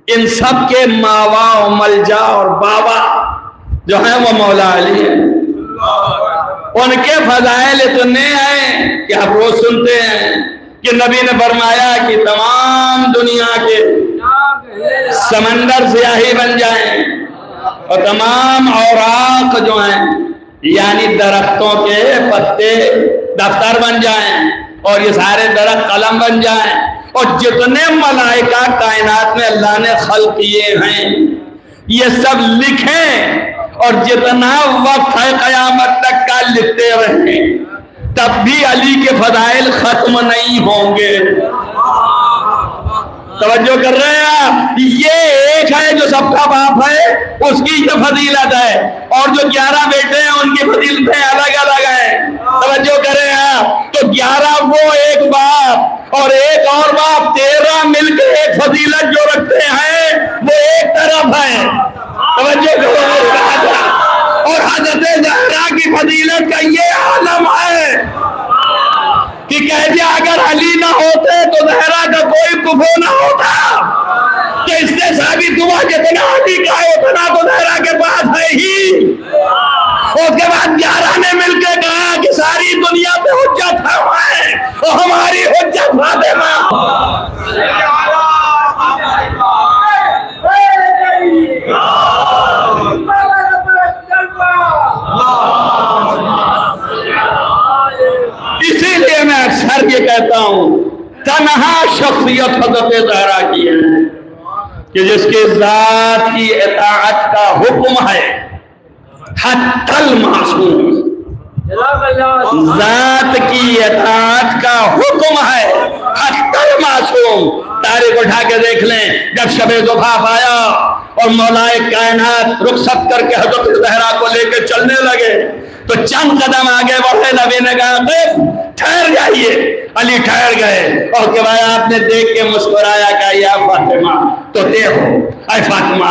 ان سب کے ماوا و ملجا اور بابا جو ہیں وہ مولا علی ہیں۔ ان کے فضائل اتنے ہیں کہ آپ روز سنتے ہیں کہ نبی نے فرمایا کہ تمام دنیا کے سمندر سیاہی بن جائیں اور تمام اوراق جو ہیں یعنی درختوں کے پتے دفتر بن جائیں اور یہ سارے درخت قلم بن جائیں، اور جتنے ملائکہ کائنات میں اللہ نے خلق کیے ہیں یہ سب لکھیں، اور جتنا وقت ہے قیامت تک کا لکھتے رہیں، تب بھی علی کے فضائل ختم نہیں ہوں گے۔ توجہ کر رہے ہیں آپ؟ یہ ایک ہے جو سب کا باپ ہے، اس کی یہ فضیلت ہے، اور جو 11 بیٹے ہیں ان کی فضیلتیں الگ الگ ہیں۔ توجہ کریں آپ؟ تو 11 وہ ایک باپ اور ایک اور باپ، 13 مل کے ایک فضیلت جو رکھتے ہیں وہ ایک طرف ہے۔ توجہ کریں، اور حضرت زہرا کی فضیلت کا یہ عالم ہے کہ کہتے اگر علی نہ ہوتے تو زہرا کا کوئی کفو نہ ہوتا، تو اس سے ثابت ہوا جتنا علی کا ہے اتنا تو زہرا کے پاس ہے ہی۔ اس کے بعد 11 نے مل کے کہا کہ ساری دنیا پہ حجت ہم ہیں اور ہماری حجت فاطمہ۔ اسی لیے میں اکثر یہ کہتا ہوں تنہا شخصیت حضرت زہرا کی ہے کہ جس کے ذات کی اطاعت کا حکم ہے، حتی المعصوم، ذات کی اطاعت کا حکم ہے، حتی المعصوم۔ تاریخ اٹھا کے دیکھ لیں، جب شب زفاف آیا اور مولا کائنات رخصت کر کے حضرت زہرا کو لے کے چلنے لگے تو چند قدم آگے بڑھے، نبی نے کہا قف، ٹھہر جائیے۔ علی ٹھہر گئے اور کے بعد آپ نے دیکھ کے مسکرایا کہ یا فاطمہ تو دیکھو، اے فاطمہ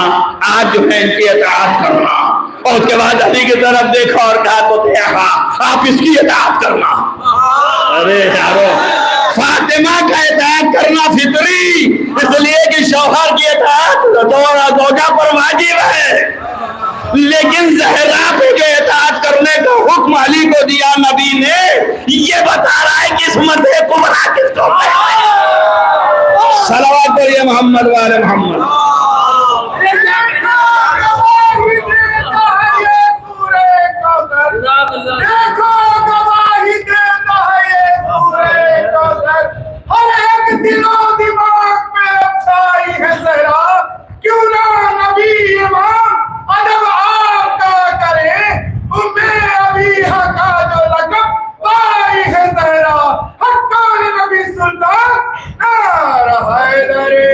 آج جو ہے ان کی اطاعت کرنا، اور اس کے بعد علی کی طرف دیکھا اور کہا تو دیکھا آپ اس کی اطاعت کرنا۔ ارے یارو، فاطمہ کا اطاعت کرنا فطری، اس لیے کہ شوہر کی اطاعت زوجہ پر واجب ہے، لیکن زہرا پہ جو اطاعت کرنے کا حکم علی کو دیا نبی نے، یہ بتا رہا ہے کہ عصمت کبریٰ کس کو ہے۔ صلوات پڑھیے محمد وآل محمد۔ دیکھو گواہی دیتا ہے یہ سورہ کوثر، ہر ایک دل و دماغ میں چھائی ہے زہرا، کیوں نہ نبی امام ادب آپ کا کرے، ابیہ کا جو لقب پائی ہے زہرا، حقانی نبی سلطان نعرہ حیدری۔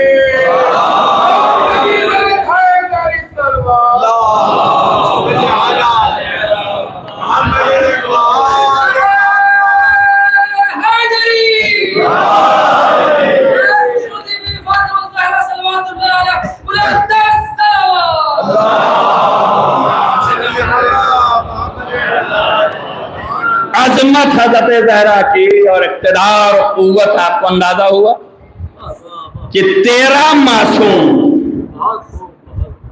عظمت حضرت زہرا کی اور اقتدار اور قوت آپ کو اندازہ ہوا کہ 13 معصوم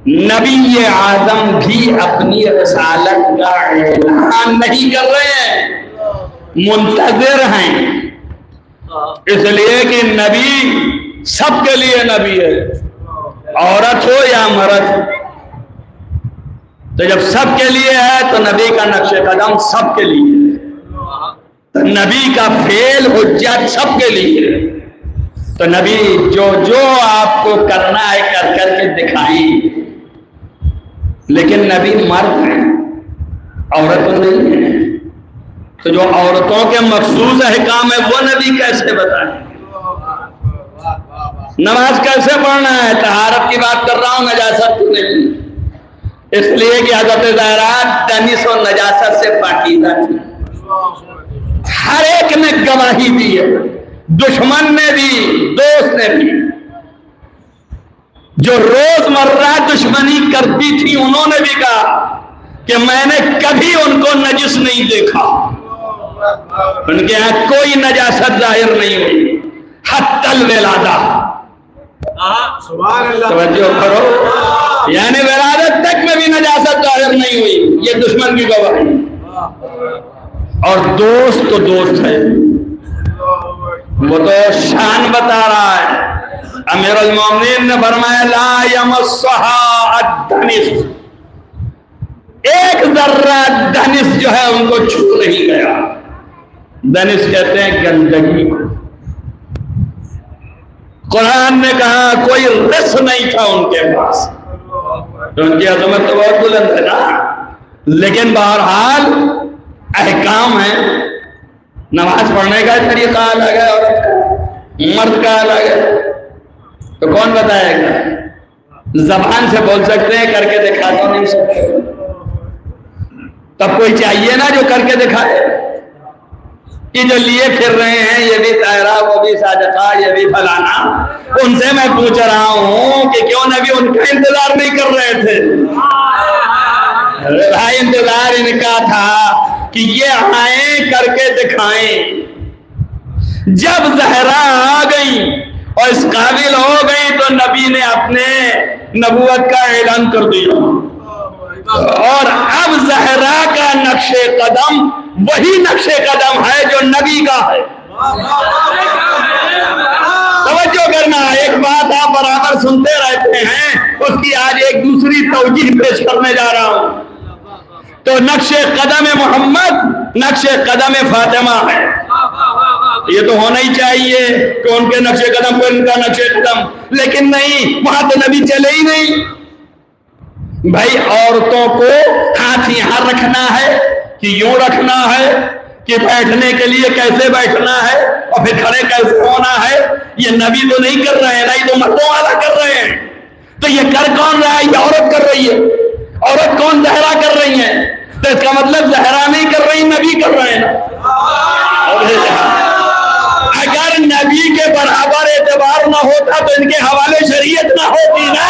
نبی اعظم بھی اپنی رسالت کا اعلان نہیں کر رہے ہیں، منتظر ہیں، اس لیے کہ نبی سب کے لیے نبی ہے، عورت ہو یا مرد۔ تو جب سب کے لیے ہے تو نبی کا نقش قدم سب کے لیے ہے، تو نبی کا فعل حجت سب کے لیے ہے۔ تو نبی جو آپ کو کرنا ہے کر کر کے دکھائیں، لیکن نبی مرد ہیں، عورت نہیں ہے، تو جو عورتوں کے مخصوص احکام ہے وہ نبی کیسے بتائیں؟ نماز کیسے پڑھنا ہے؟ طہارت کی بات کر رہا ہوں، نجاست کی نہیں، اس لیے کہ حضرت زہرا دنس و نجاست سے پاکیزہ تھی۔ ہر ایک نے گواہی دی ہے، دشمن نے بھی، دوست نے بھی، جو روزمرہ دشمنی کرتی تھی انہوں نے بھی کہا کہ میں نے کبھی ان کو نجس نہیں دیکھا، ان کے یہاں کوئی نجاست ظاہر نہیں ہوئی، حتی الولادہ۔ توجہ کرو، یعنی ولادت تک میں بھی نجاست ظاہر نہیں ہوئی، یہ دشمن کی گواہی۔ اور دوست تو دوست ہے، وہ تو شان بتا رہا ہے۔ امیر المومنین نے فرمایا لا یمسھا الدنس، ایک ذرہ دنس جو ہے ان کو چھو نہیں گیا۔ دنس کہتے ہیں گندگی کو۔ قرآن نے کہا کوئی رس نہیں تھا ان کے پاس، تو ان کی عظمت تو بہت بلند ہے نا، لیکن بہرحال احکام ہے، نماز پڑھنے کا طریقہ الگ ہے، عورت کا، مرد کا الگ ہے، تو کون بتائے گا؟ زبان سے بول سکتے ہیں، کر کے دکھا تو نہیں سکتے، تب کوئی چاہیے نا جو کر کے دکھائے۔ یہ جو لیے پھر رہے ہیں، یہ بھی طاہرہ، وہ بھی صادقہ، یہ بھی فلانا، ان سے میں پوچھ رہا ہوں کہ کیوں نبی ان کا انتظار نہیں کر رہے تھے؟ بھائی انتظار ان کا تھا کہ یہ آئیں، کر کے دکھائیں۔ جب زہرا آ گئی اور اس قابل ہو گئی تو نبی نے اپنے نبوت کا اعلان کر دیا، اور اب زہرا کا نقش قدم وہی نقش قدم ہے جو نبی کا ہے۔ توجہ کرنا، ایک بات آپ برابر سنتے رہتے ہیں، اس کی آج ایک دوسری توجیہ پیش کرنے جا رہا ہوں۔ تو نقش قدم محمد نقش قدم فاطمہ ہے، یہ تو ہونا ہی چاہیے کہ ان کے نقش قدم کو ان کا نقش قدم، لیکن نہیں، وہاں تو نبی چلے ہی نہیں۔ بھائی عورتوں کو ہاتھ یہاں رکھنا ہے کہ یوں رکھنا ہے، کہ بیٹھنے کے لیے کیسے بیٹھنا ہے اور پھر کھڑے کیسے ہونا ہے، یہ نبی تو نہیں کر رہے ہیں، نہیں تو مردوں والا کر رہے ہیں۔ تو یہ کر کون رہا ہے؟ یہ عورت کر رہی ہے۔ عورت کون؟ زہرا کر رہی ہیں، تو اس کا مطلب زہرا نہیں کر رہی، نبی کر رہے ہیں۔ اگر نبی کے برابر اعتبار نہ ہوتا تو ان کے حوالے شریعت نہ ہوتی نا۔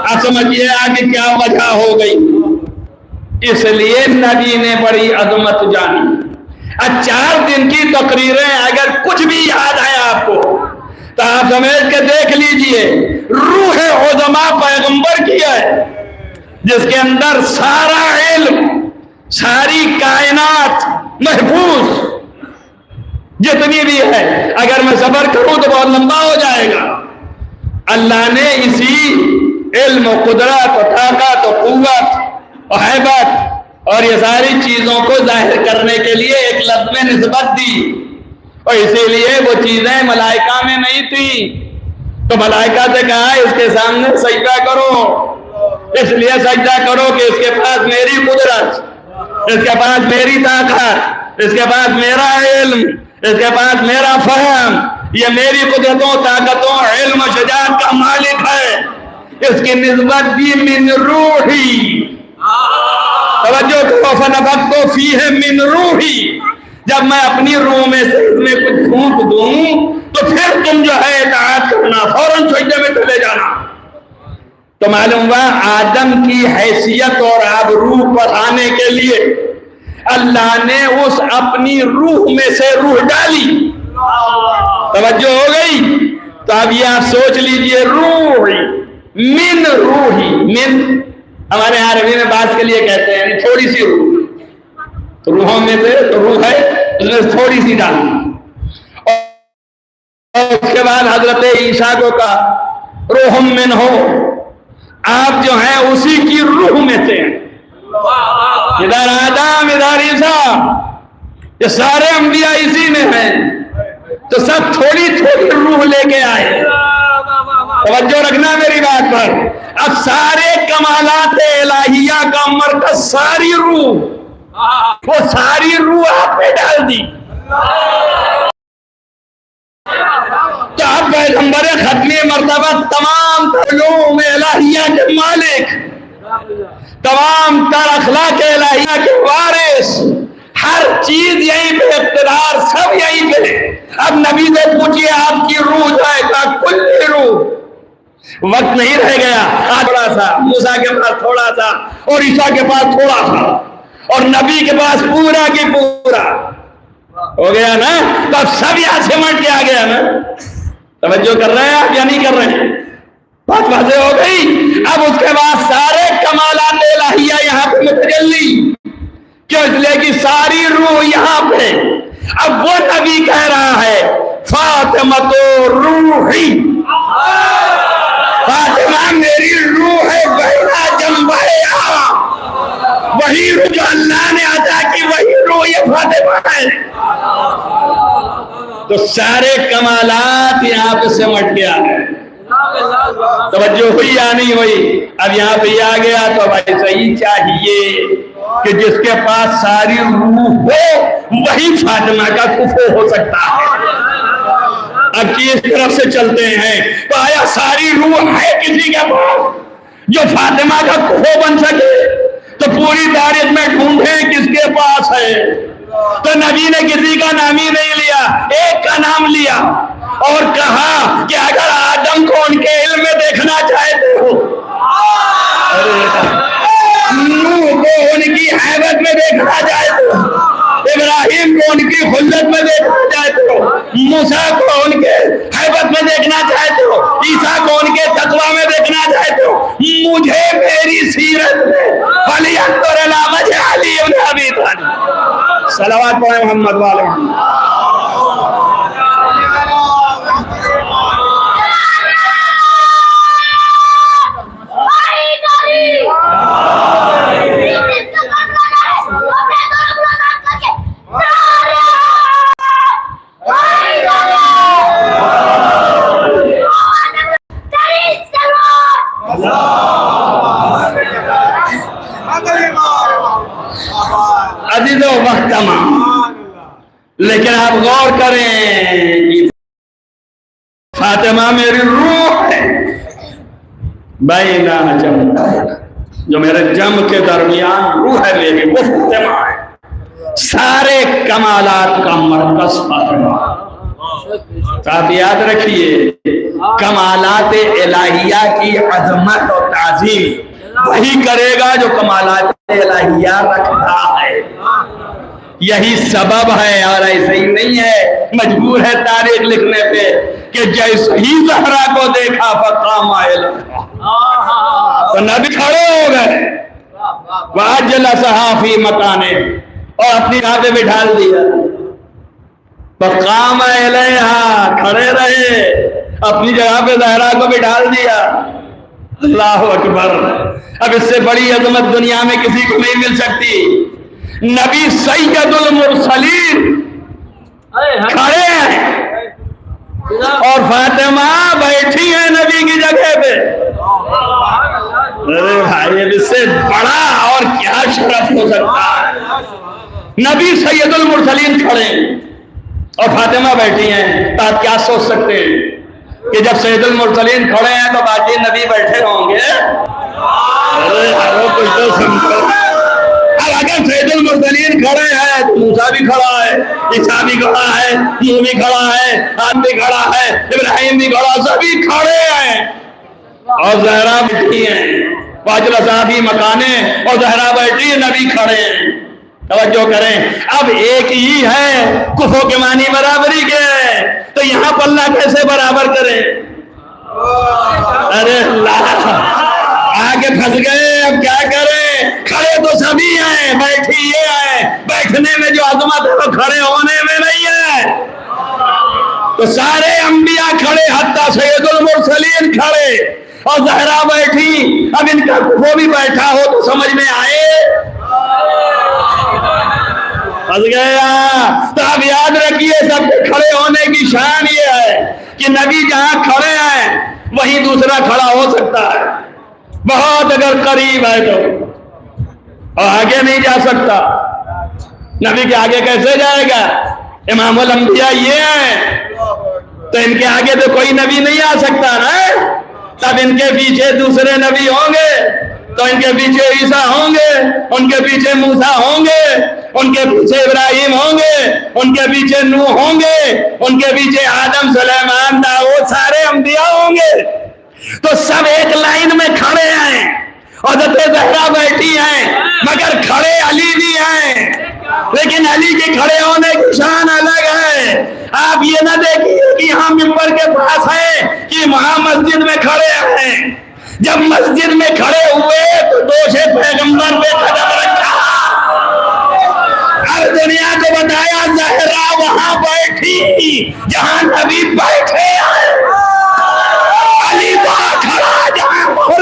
آپ سمجھئے آگے کیا وجہ ہو گئی؟ اس لیے نبی نے بڑی عظمت جانی۔ 4 دن کی تقریریں اگر کچھ بھی یاد ہے آپ کو تو آپ سمجھ کے دیکھ لیجئے، روح عظما پیغمبر کی ہے، جس کے اندر سارا علم، ساری کائنات محفوظ جتنی بھی ہے۔ اگر میں صبر کروں تو بہت لمبا ہو جائے گا۔ اللہ نے اسی علم و قدرت و طاقت و قوت و ہیبت اور یہ ساری چیزوں کو ظاہر کرنے کے لیے ایک لفظ میں نسبت دی، اور اسی لیے وہ چیزیں ملائکہ میں نہیں تھی، تو ملائکہ سے کہا اس کے سامنے سجدہ کرو، اس لیے سجدہ کرو کہ اس کے پاس میری قدرت، اس کے پاس میری طاقت، اس کے پاس میرا علم، اس کے پاس میرا فہم، یہ میری قدرتوں، طاقتوں، علم و شجاعت کا مالک ہے۔ اس کی نسبت دی من روحی، توجہ کرو، فنفخت فیہ من روحی، جب میں اپنی روح میں سے اس میں کچھ پھونک دوں تو پھر تم جو ہے اطاعت کرنا، فوراً سجدے میں چلے جانا۔ تو معلوم ہوا آدم کی حیثیت اور آبرو پر آنے کے لیے اللہ نے اس اپنی روح میں سے روح ڈالی. توجہ ہو گئی؟ تو اب یہ آپ سوچ لیجئے روح من روحی، من ہمارے عربی میں بات کے لیے کہتے ہیں یعنی تھوڑی سی روح، روحوں میں سے تو روح ہے اس میں تھوڑی سی ڈالنا. اور اس کے بعد حضرت عیسیٰ کو کہا روح من ہو، آپ جو ہیں اسی کی روح میں سے ہیں. ادھر آدم ادھر عیسیٰ، یہ سارے انبیاء اسی میں ہیں، تو سب تھوڑی تھوڑی روح لے کے آئے. توجہ رکھنا میری بات پر. اب سارے کمالات الہیہ کا مرکز ساری روح، وہ ساری روح آپ نے ڈال دی. تو اب پیغمبر ختمی مرتبہ تمام علوم الہیہ کے مالک، تمام تر اخلاق الہیہ کے وارث، ہر چیز یہیں پہ، اقتدار سب یہیں پہ. اب نبی سے پوچھئے آپ کی روح جو ہے کا کل روح. وقت نہیں رہ گیا، تھوڑا سا موسیٰ کے پاس تھوڑا سا اور عیسیٰ کے پاس تھوڑا سا اور نبی کے پاس پورا کی پورا ہو گیا نا. تو اب سب یہاں سمٹ کے آ گیا نا. توجہ کر رہے ہیں آپ یا نہیں کر رہے ہیں؟ بات واضح ہو گئی. اب اس کے بعد سارے کمالات الہیہ یہاں پہ متجلی، کیوں؟ اس لیے کہ ساری روح یہاں پہ. اب وہ نبی کہہ رہا ہے فاطمہ تو روحی، فاطمہ میری روح ہے، بہنا جنبیا، وہی روح جو اللہ نے عطا کی وہی روح یہ فاطمہ ہے. تو سارے کمالات یہاں پہ سمٹ گیا ہے. توجہ ہوئی یا نہیں ہوئی؟ اب یہاں پہ یہ آ گیا تو اب ایسا ہی چاہیے کہ جس کے پاس ساری روح ہو وہی فاطمہ کا کفو ہو سکتا ہے. اب کس طرف سے چلتے ہیں تو آیا ساری روح ہے کسی کے پاس جو فاطمہ کا کفو بن سکے؟ تو پوری تاریخ میں ڈھونڈیں کس کے پاس ہے. تو نبی نے کسی کا نام ہی نہیں لیا، ایک کا نام لیا اور کہا کہ اگر آدم کو ان کے علم میں دیکھنا چاہتے ہو، نوح کو ان کی حیبت میں دیکھنا چاہتے ہو، ابراہیم کو ان کی خلت میں دیکھنا چاہتے ہو، موسیٰ کو ان کے حیبت میں دیکھنا چاہتے ہو، عیسیٰ کو ان کے تقویٰ میں دیکھنا چاہتے ہو، مجھے میری سیرت میں فَلْيَنْظُرِ إِلَىٰ وَجْهِ عَلِيٍّ بْنِ أَبِي طَالِبٍ. صلوات پڑھیں محمد والے. عزیزو وقت تمام، لیکن آپ غور کریں فاطمہ میری روح ہے، بینا جمتا ہے جو میرے جم کے درمیان روح ہے میری، وہ فاطمہ ہے. سارے کمالات کا مرکز فاطمہ. آپ یاد رکھیے کمالات الہیہ کی عظمت اور تعظیم وہی کرے گا جو کمالات الہیہ رکھتا ہے. یہی سبب ہے اور ایسے ہی نہیں ہے. مجبور ہے تاریخ لکھنے پہ کہ جیسے ہی زہرا کو دیکھا فقام الہیہ، تو نبی کھڑے ہو گئے، وَأَجْلَسَهَا فِي مَكَانِهِ، اور اپنی جگہ پہ بٹھال دیا. فقام الہیہ، کھڑے رہے، اپنی جگہ پہ زہرا کو بٹھال دیا. اللہ اکبر. اب اس سے بڑی عظمت دنیا میں کسی کو نہیں مل سکتی. نبی سید المرسلین کھڑے ہیں اور فاطمہ بیٹھی ہیں نبی کی جگہ پہ. ارے بھائی اب اس سے بڑا اور کیا شرف ہو سکتا ہے. نبی سید المرسلین کھڑے ہیں اور فاطمہ بیٹھی ہیں. تو آپ کیا سوچ سکتے ہیں کہ جب سید المرسلین کھڑے ہیں تو باقی نبی بیٹھے ہوں گے؟ کچھ تو سمجھو. اب اگر سید المرسلین کھڑے ہیں تو موسیٰ بھی کھڑا ہے، عیسیٰ بھی کھڑا ہے، نوح بھی کھڑا ہے، آدم بھی کھڑا ہے، ابراہیم بھی کھڑا، سبھی کھڑے ہیں اور زہرا بیٹھی ہیں. واجل صاحبی مکانے اور زہرا بیٹھی، نبی کھڑے ہیں. توجہ کریں، اب ایک ہی ہے، کفو کے معنی برابری کے ہے، تو یہاں پر اللہ کیسے برابر کریں؟ ارے اللہ، آگے پھنس گئے، اب کیا کریں؟ کھڑے تو سبھی ہیں، بیٹھی یہ ہے، بیٹھنے میں جو عظمت ہے وہ کھڑے ہونے میں نہیں ہے۔ تو سارے انبیاء کھڑے، حتیٰ سید المرسلین کھڑے، اور زہرا بیٹھی، اب ان کا وہ بھی بیٹھا ہو تو سمجھ میں آئے؟ پھنس گیا۔ تو اب یاد رکھیے، سب کے کھڑے ہونے کی شان یہ ہے کہ نبی جہاں کھڑے ہیں وہیں دوسرا کھڑا ہو سکتا ہے، بہت اگر قریب ہے تو، اور آگے نہیں جا سکتا۔ نبی کے آگے کیسے جائے گا؟ امام الانبیاء یہ ہیں، تو ان کے آگے تو کوئی نبی نہیں آ سکتا نا، تب ان کے پیچھے دوسرے نبی ہوں گے، تو ان کے پیچھے عیسیٰ ہوں گے، ان کے پیچھے موسیٰ ہوں گے، ان کے پیچھے ابراہیم ہوں گے، ان کے پیچھے نوح ہوں گے، ان کے پیچھے آدم، سلیمان، داؤد، سارے انبیاء ہوں گے۔ تو سب ایک لائن میں کھڑے ہیں، حضرت زہرا بیٹھی ہیں، مگر کھڑے علی بھی ہیں، لیکن علی کے کھڑے ہونے کی شان الگ ہے۔ آپ یہ نہ دیکھیے کہ یہاں ممبر کے پاس ہیں کہ وہاں مسجد میں کھڑے ہیں۔ جب مسجد میں کھڑے ہوئے تو دوش پیغمبر پہ قدم رکھا، ہر دنیا کو بتایا زہرا وہاں بیٹھی جہاں نبی بیٹھے ہیں، علی وہاں کھڑا جہاں مہر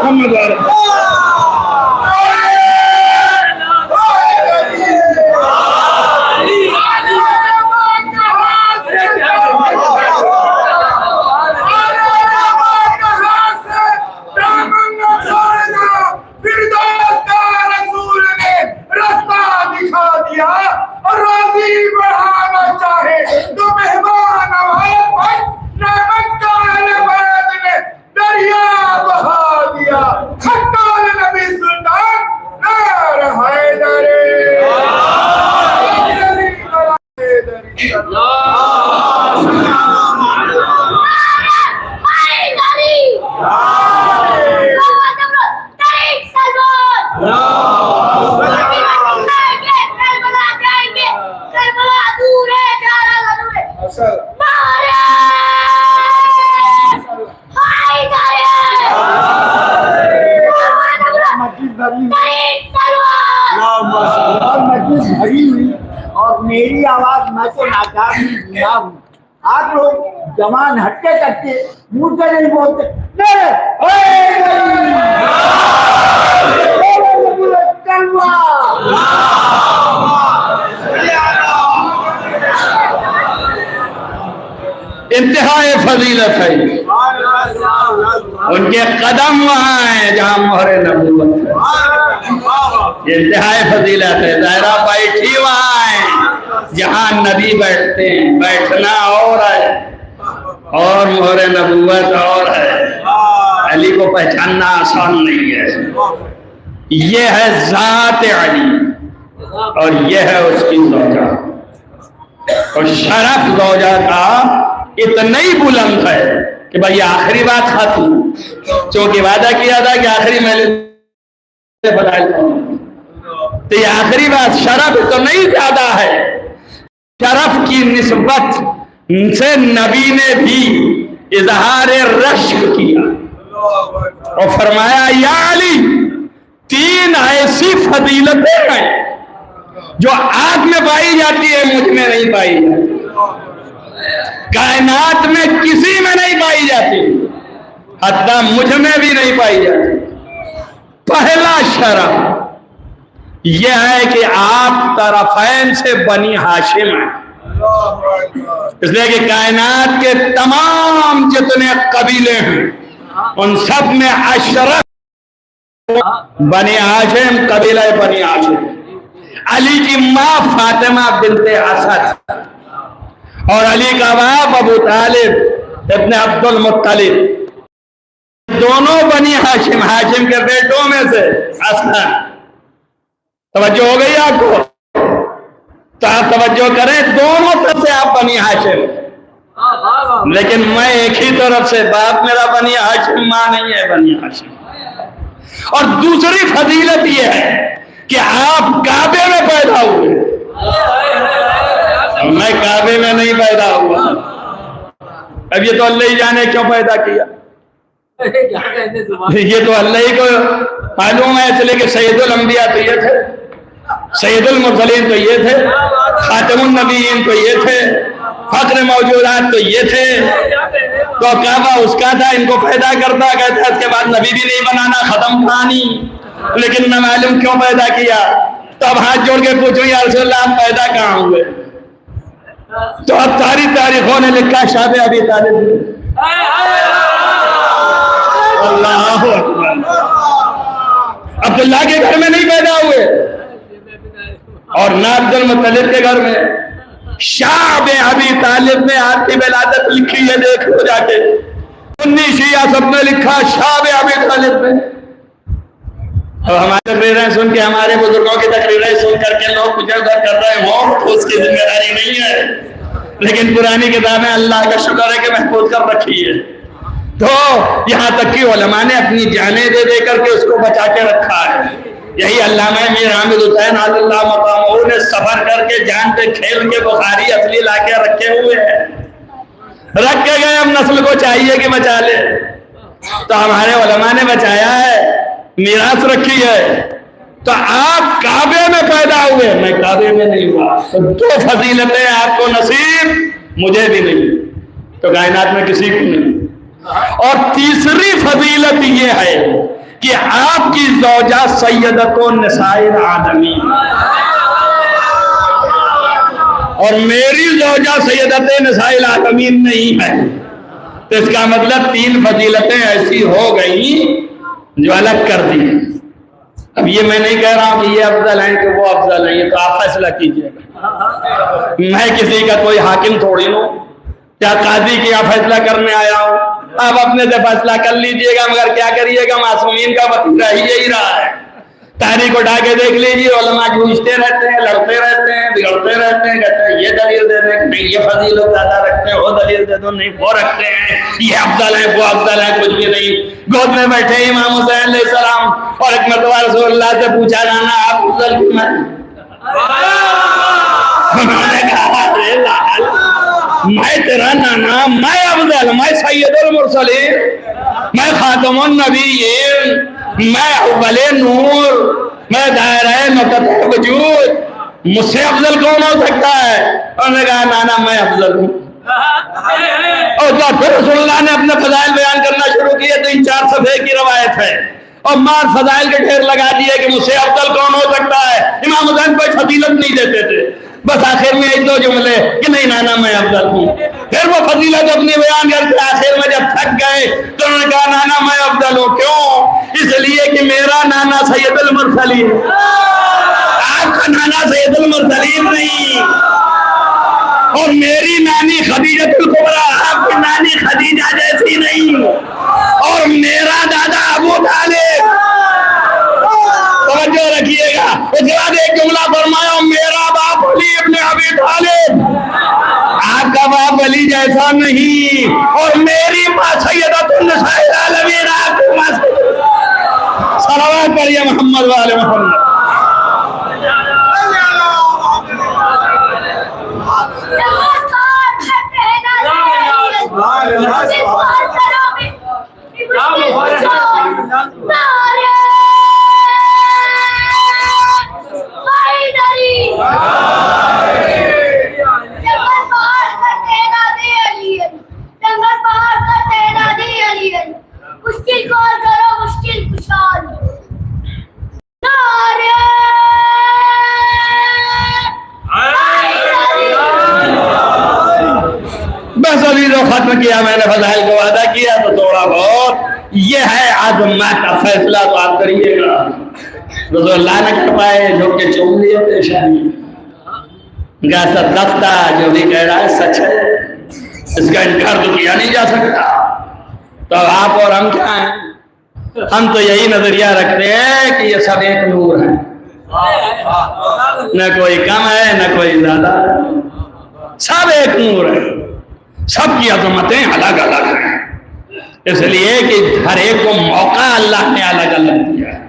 محمد۔ اور میری آواز میں تو ناکام نہ ہوں، آپ لوگ زبان ہٹتے کرتے منہ سے نہیں بولتے، انتہائی فضیلت ہے، ان کے قدم وہاں ہیں جہاں مہر نبوت ہے، انتہائی فضیلت ہے۔ زہرا بیٹھی وہاں ہے جہاں نبی بیٹھتے ہیں، بیٹھنا اور ہے اور مہر نبوت اور ہے۔ علی کو پہچاننا آسان نہیں ہے۔ یہ ہے ذات علی اور یہ ہے اس کی زوجہ، اور شرف زوجہ کا اتنا ہی بلند ہے کہ بھائی آخری بات خاتون، چونکہ وعدہ کیا تھا کہ آخری میں تو یہ آخری بات، شرف تو نہیں زیادہ ہے، شرف کی نسبت سے نبی نے بھی اظہار رشک کیا اور فرمایا یا علی، 3 ایسی فضیلتیں ہیں جو آگ میں پائی جاتی ہے، مجھ میں نہیں پائی جاتی، کائنات میں کسی میں نہیں پائی جاتی، حتیٰ مجھ میں بھی نہیں پائی جاتی۔ پہلا شرف یہ ہے کہ آپ طرفین سے بنی ہاشم ہیں، اس لیے کہ کائنات کے تمام جتنے قبیلے ہیں ان سب میں اشرف بنی ہاشم، قبیلہ بنی ہاشم۔ علی کی ماں فاطمہ بنت اسد اور علی کا باپ ابو طالب ابن عبد المطلب، دونوں بنی ہاشم، ہاشم کے بیٹوں میں سے اسد۔ توجہ ہو گئی آپ کو؟ تو آپ توجہ کریں، دونوں طرف سے آپ بنی ہاشم، لیکن میں ایک ہی طرف سے، باپ میرا بنی ہاشم، ماں نہیں ہے بنی ہاشم۔ اور دوسری فضیلت یہ ہے آپ کعبے میں پیدا ہوئے، میں کعبے میں نہیں پیدا ہوا۔ اب یہ تو اللہ ہی جانے کیوں پیدا کیا، یہ تو اللہ ہی کو معلوم ہے، اس لیے کہ سید الانبیاء تو یہ تھے، سید المرسلین تو یہ تھے، خاتم النبیین تو یہ تھے، فخر موجودات تو یہ تھے، تو کعبہ اس کا تھا، ان کو پیدا کرتا کہتا، اس کے بعد نبی بھی نہیں بنانا، ختم کہانی۔ لیکن نہ معلوم کیوں پیدا کیا، تو اب ہاتھ جوڑ کے پوچھو یا رسول اللہ آپ پیدا کہاں ہوئے؟ تو اب ساری تاریخوں نے لکھا شاہ ابی طالب، اللہ اکبر، عبداللہ کے گھر میں نہیں پیدا ہوئے، اور نہ عبد المطلب کے گھر میں، شاہ ابی طالب میں آپ کی ولادت لکھی ہے، دیکھ لو جا کے، سنی شیعہ سب نے لکھا شاہ ابی طالب میں۔ اور ہمارے تقریریں سن کے، ہمارے بزرگوں کی تقریریں سن کر کے لوگ کچھ ادھر کر رہے ہوں تو اس کی ذمہ داری نہیں ہے، لیکن پرانی کتابیں اللہ کا شکر ہے کہ محفوظ کر رکھی ہے، تو یہاں تک کہ علماء نے اپنی جانیں دے دے کر کے اس کو بچا کے رکھا ہے۔ یہی علامہ میر حامد حسین علی اللہ مقامہ نے سفر کر کے جان پہ کھیل کے بخاری اصلی لا کے رکھے ہوئے ہیں، رکھ کے گئے، اب نسل کو چاہیے کہ بچا لے، تو ہمارے علماء نے بچایا ہے، میراث رکھی ہے۔ تو آپ کعبے میں پیدا ہوئے، میں کعبے میں نہیں ہوا، تو دو فضیلتیں آپ کو نصیب، مجھے بھی نہیں، تو کائنات میں کسی کو نہیں۔ اور تیسری فضیلت یہ ہے کہ آپ کی زوجہ سیدۃ النساء العالمین، اور میری زوجہ سیدۃ النساء العالمین نہیں ہے، تو اس کا مطلب تین فضیلتیں ایسی ہو گئیں جو الگ کر دی۔ اب یہ میں نہیں کہہ رہا ہوں کہ یہ افضل ہیں کہ وہ افضل ہیں، یہ تو آپ فیصلہ کیجئے گا، میں کسی کا کوئی حاکم تھوڑی ہوں، کیا قاضی کیا فیصلہ کرنے آیا ہوں، آپ اپنے سے فیصلہ کر لیجئے گا، مگر کیا کریے گا، معصومین کا وطیرہ ہی یہی رہا ہے۔ تاریخ اٹھا کے دیکھ لیجئے، علماء جوجھتے رہتے ہیں، لڑتے رہتے ہیں، بگڑتے رہتے ہیں، کہتے ہیں یہ دلیل دے دیں، نہیں یہ فضیلت زیادہ رکھتے ہیں، وہ دلیل دے دو، نہیں وہ رکھتے ہیں، یہ افضل ہے وہ افضل ہے، کچھ بھی نہیں۔ گود میں بیٹھے امام حسین علیہ السلام، اور ایک مرتبہ رسول اللہ سے پوچھا، نانا آپ افضل کیوں ہیں؟ انہوں نے کہا میں تیرا نانا، میں افضل، میں سید المرسلین، میں خاتم النبیین، میں اول نور، میں دائرہ مقطع وجود، مجھ سے افضل کون ہو سکتا ہے؟ انہوں نے کہا نانا میں افضل ہوں۔ اور جب پھر رسول اللہ نے اپنے فضائل بیان کرنا شروع کیے تو 4 صفحے کی روایت ہے، اور مار فضائل کے ڈھیر لگا دیے کہ مجھ سے افضل کون ہو سکتا ہے۔ امام حسین کوئی فضیلت نہیں دیتے تھے، بس آخر میں ایک دو جملے کہ نہیں نانا میں افضل ہوں، پھر وہ فضیلت اپنی بیان کرتے، آخر میں جب تھک گئے تو انہوں نے کہا نانا میں افضل ہوں، کیوں؟ اس لیے کہ میرا نانا سید المرسلین، آپ کا نانا سید المرسلین نہیں، اور میری نانی خدیجۃ الکبریٰ آپ کی نانی خدیجہ جیسی نہیں، اور میرا دادا ابو طالب، توجہ رکھیے گا، اس کے بعد ایک جملہ فرمایا میرا باپ علی ابن ابی طالب، آپ کا باپ علی جیسا نہیں، اور میری ماں سیدۃ النساء العالمین، آپ کی ماں صلوات پڑھیے محمد وآل محمد۔ بس ابھی جو ختم کیا میں نے فضائل کو وعدہ کیا تو تھوڑا بہت یہ ہے عظمت کا فیصلہ تو آپ کریے گا۔ رسول اللہ نہ کر پائے جو کہ چوم لیے پیشانی کا صدقتا، جو بھی کہہ رہا ہے سچ ہے، اس کا انکار تو کیا نہیں جا سکتا۔ تو آپ اور ہم کیا ہیں؟ ہم تو یہی نظریہ رکھتے ہیں کہ یہ سب ایک نور ہے، نہ کوئی کم ہے نہ کوئی زیادہ ہے، سب ایک نور ہے، سب کی عظمتیں الگ الگ ہیں، اس لیے کہ ہر ایک کو موقع اللہ نے الگ الگ دیا ہے۔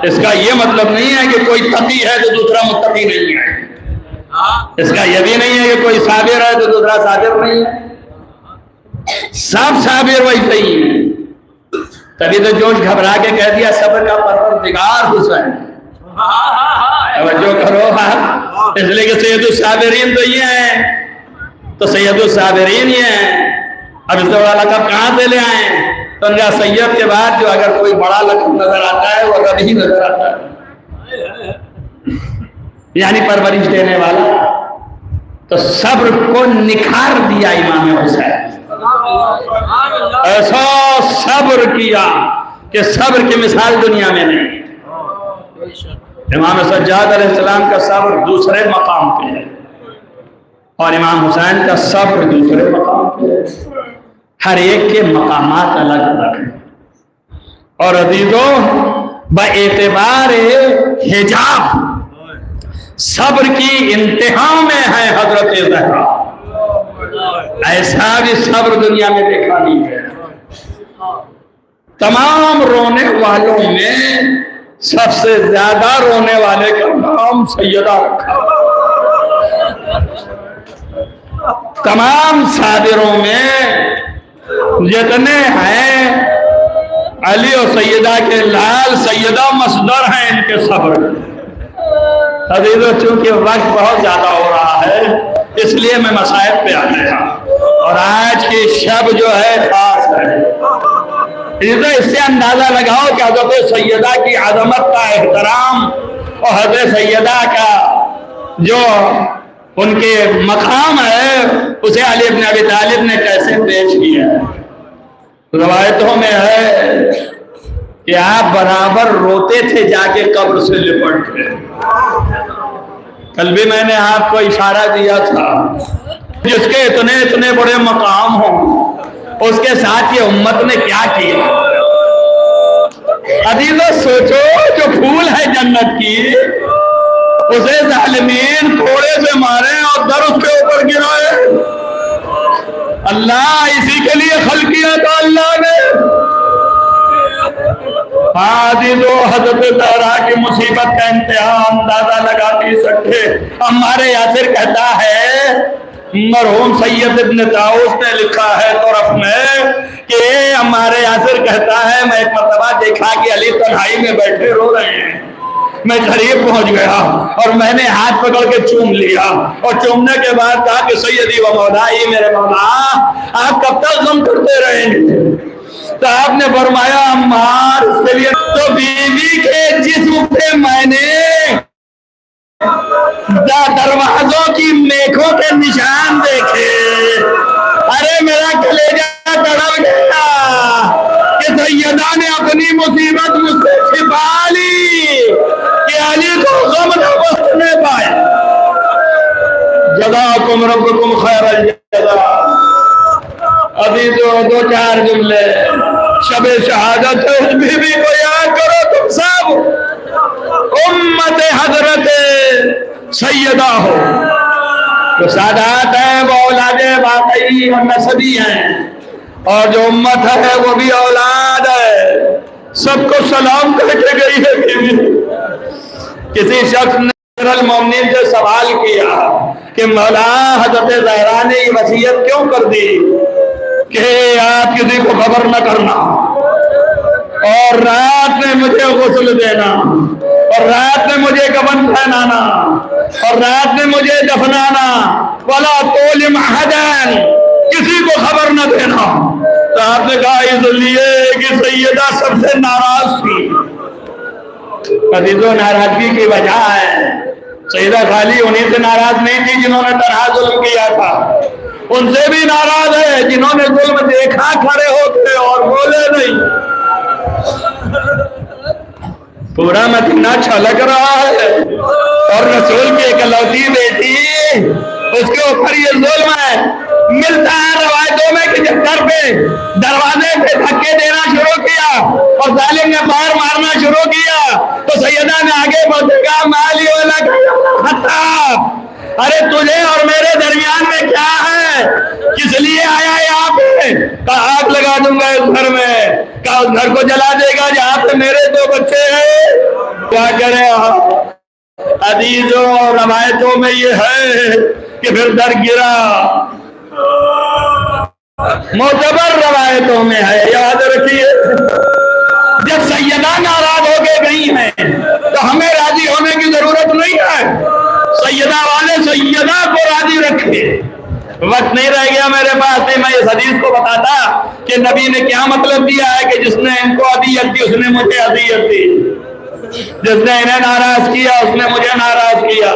اس کا یہ مطلب نہیں ہے کہ کوئی تقی ہے تو دوسرا متقی نہیں ہے، اس کا یہ بھی نہیں ہے کہ کوئی صابر ہے تو دوسرا صابر نہیں ہے، سب صابر ویسے ہی ہے۔ تبھی تو جوش گھبرا کے کہہ دیا صبر کا پروردگار حسین، توجہ کرو اس لیے کہ سید الصابرین تو یہ ہیں، تو سید الصابرین یہ ہیں۔ اب اس بڑا لقب کہاں سے لے آئے؟ تو ان کا سید کے بعد جو اگر کوئی بڑا لقب نظر آتا ہے وہ رب ہی نظر آتا ہے، یعنی پرورش دینے والا۔ تو صبر کو نکھار دیا امام حسین، ایسا صبر کیا کہ صبر کی مثال دنیا میں نہیں۔ امام سجاد علیہ السلام کا صبر دوسرے مقام پہ ہے اور امام حسین کا صبر دوسرے مقام پہ ہے، ہر ایک کے مقامات الگ الگ ہیں۔ اور عزیزوں باعتبار حجاب صبر کی انتہا میں ہے حضرت زہرا، ایسا بھی صبر دنیا میں دیکھا نہیں ہے۔ تمام رونے والوں میں سب سے زیادہ رونے والے کا نام سیدہ رکھا، تمام صابروں میں جتنے ہیں علی اور سیدہ کے لال سیدہ مصدر ہیں ان کے صبر۔ عزیزوں چونکہ وقت بہت زیادہ ہو رہا ہے اس لیے میں مسائل پہ آ گیا، اور آج کی شب جو ہے خاص ہے۔ اس سے اندازہ لگاؤ کہ حضرت سیدہ کی عظمت کا احترام اور حضرت سیدہ کا جو ان کے مقام ہے اسے علی بن ابی طالب نے کیسے پیش کیا ہے۔ روایتوں میں ہے کہ آپ برابر روتے تھے جا کے قبر سے لپٹ کے۔ کل بھی میں نے آپ کو اشارہ دیا تھا، جس کے اتنے بڑے مقام ہوں اس کے ساتھ یہ امت نے کیا کیا۔ عزیزو سوچو جو پھول ہے جنت کی اسے ظالمین تھوڑے سے مارے اور در اس کے اوپر گرائے، اللہ اسی کے لیے خلق کیا تھا اللہ نے۔ عزیزو حضرت زہرا کی مصیبت کا انتہا اندازہ لگا نہیں سکتے۔ ہمارے یاسر کہتا ہے، مرحوم سید ابن طاؤس نے لکھا ہے طرف میں کہ ہمارے یاسر کہتا ہے میں ایک مرتبہ دیکھا کہ علی تنہائی میں بیٹھے رو رہے ہیں، میں قریب پہنچ گیا اور میں نے ہاتھ پکڑ کے چوم لیا، اور چومنے کے بعد کہا کہ سیدی و مولائی، میرے مولا آپ کب تک غم کرتے رہیں گے؟ تو آپ نے فرمایا عمار اس کے لیے تو بیوی کے جسم پہ میں نے دروازوں کی میخوں کے نشان دیکھے، ارے میرا کلیجہ تڑپ گیا کہ سیدہ نے اپنی مصیبت مجھ سے چھپا لی کہ علی کو غم نہ بخشنے پائے۔ جزاکم ربکم خیر الجزا۔ ابھی دو چار جملے شب شہادت ہے، اس بیوی کو یاد کرو تم سب، امت حضرت سیدہ ہو، جو سادات ہیں وہ اولاد واقعی اور نسبی ہیں، اور جو امت ہے وہ بھی اولاد ہے۔ سب کو سلام کر کے گئی ہے بیوی۔ کسی شخص نے امیر المومنین سے سوال کیا کہ مولا حضرت زہرا نے یہ وصیت کیوں کر دی کہ آپ کسی کو خبر نہ کرنا، اور رات میں مجھے غسل دینا، اور رات میں مجھے کفن پہنانا، اور رات میں مجھے دفنانا، وَلَا تُعْلِمْ أَحَدًا، کسی کو خبر نہ دینا۔ تو آپ نے کہا اس لیے کہ سیدہ سب سے ناراض تھی۔ عزیزو ناراضگی کی وجہ ہے، سیدہ خالی انہیں سے ناراض نہیں تھی جنہوں نے تنہا ظلم کیا تھا، ان سے بھی ناراض ہے جنہوں نے ظلم دیکھا کھڑے ہوتے اور بولے نہیں۔ پورا مدینہ چھلک رہا ہے اور رسول کی اکلوتی بیٹی اس کے اوپر یہ ظلم ہے۔ ملتا ہے روایتوں میں کہ جب گھر پہ دروازے پہ دھکے دینا شروع کیا اور ظالم نے باہر مارنا شروع کیا تو سیدہ نے آگے بڑھ کہا مالی والا خطاب، ارے تجھے اور میرے درمیان میں کیا ہے؟ کس لیے آیا یہاں پہ؟ کہا آگ لگا دوں گا اس گھر میں، کہا اس گھر کو جلا دے گا جہاں پہ میرے 2 بچے ہیں۔ کیا کرے عزیزوں، روایتوں میں یہ ہے کہ پھر در گرا، معتبر روایتوں میں ہے، یاد رکھیے۔ جب سیدہ ناراض ہو کے گئی ہیں تو ہمیں راضی ہونے کی ضرورت نہیں ہے، سیدہ والے سیدہ کو راضی رکھے۔ وقت نہیں رہ گیا میرے پاس، نہیں میں اس حدیث کو بتاتا کہ نبی نے کیا مطلب دیا ہے کہ جس نے ان کو اذیت دی اس نے مجھے اذیت دی، جس نے انہیں ناراض کیا اس نے مجھے ناراض کیا۔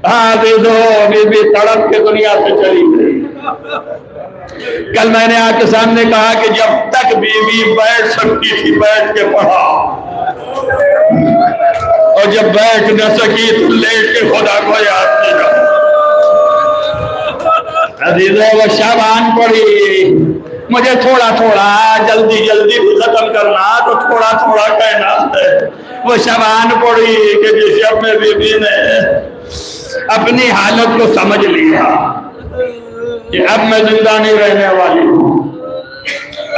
ہاں عزیزو، بی بی تڑپ کے دنیا سے چلی گئی۔ کل میں نے آپ کے سامنے کہا کہ جب تک بیوی بیٹھ سکتی تھی بیٹھ کے پڑھا، اور جب بیٹھ نہ سکی تو لیٹ کے خدا کو یاد کیا۔ عزیزوں، وہ شبان پڑھی، مجھے تھوڑا تھوڑا جلدی جلدی ختم کرنا تو تھوڑا تھوڑا کہنا ہے۔ وہ شبان پڑھی کہ جس شب میں بیوی نے اپنی حالت کو سمجھ لیا کہ اب میں زندہ نہیں رہنے والی ہوں۔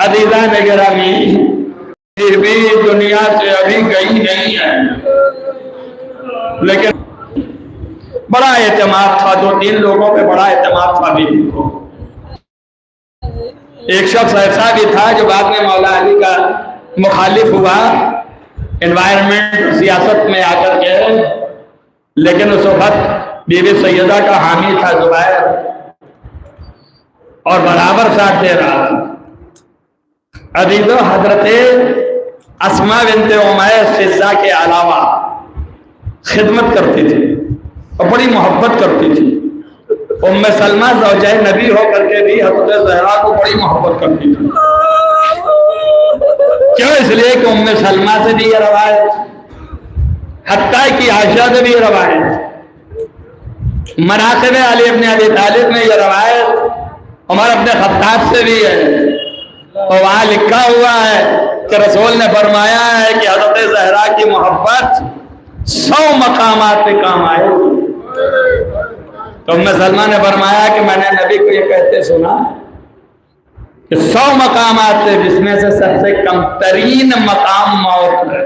عزیزان گرامی، پھر بھی دنیا سے ابھی گئی نہیں ہے، لیکن بڑا اعتماد تھا، 2-3 لوگوں پہ بڑا اعتماد تھا بیوی کو۔ ایک شخص ایسا بھی تھا جو بعد میں مولا علی کا مخالف ہوا انوائرمنٹ سیاست میں آ کر کے، لیکن اس وقت بی بی سیدہ کا حامی تھا زبیر، اور برابر ساتھ دے رہا تھا۔ عزیزو، حضرت اسماء بنت امیس فضہ کے علاوہ خدمت کرتی تھی اور بڑی محبت کرتی تھی۔ ام سلمہ زوجہ نبی ہو کر کے بھی حضرت زہرا کو بڑی محبت کرتی تھی۔ کیوں؟ اس لیے کہ ام سلمہ سے بھی یہ روایت، حتیٰ کہ عائشہ سے بھی یہ روایت، مناقب علی ابن ابی طالب میں یہ روایت، عمر ابن خطاب سے بھی ہے، اور وہاں لکھا ہوا ہے کہ رسول نے فرمایا ہے کہ حضرت زہرا کی محبت 100 مقامات پہ کام آئے۔ تو ام سلمہ نے فرمایا کہ میں نے نبی کو یہ کہتے سنا کہ 100 مقامات تھے، جس میں سے سب سے کم ترین مقام موت ہے،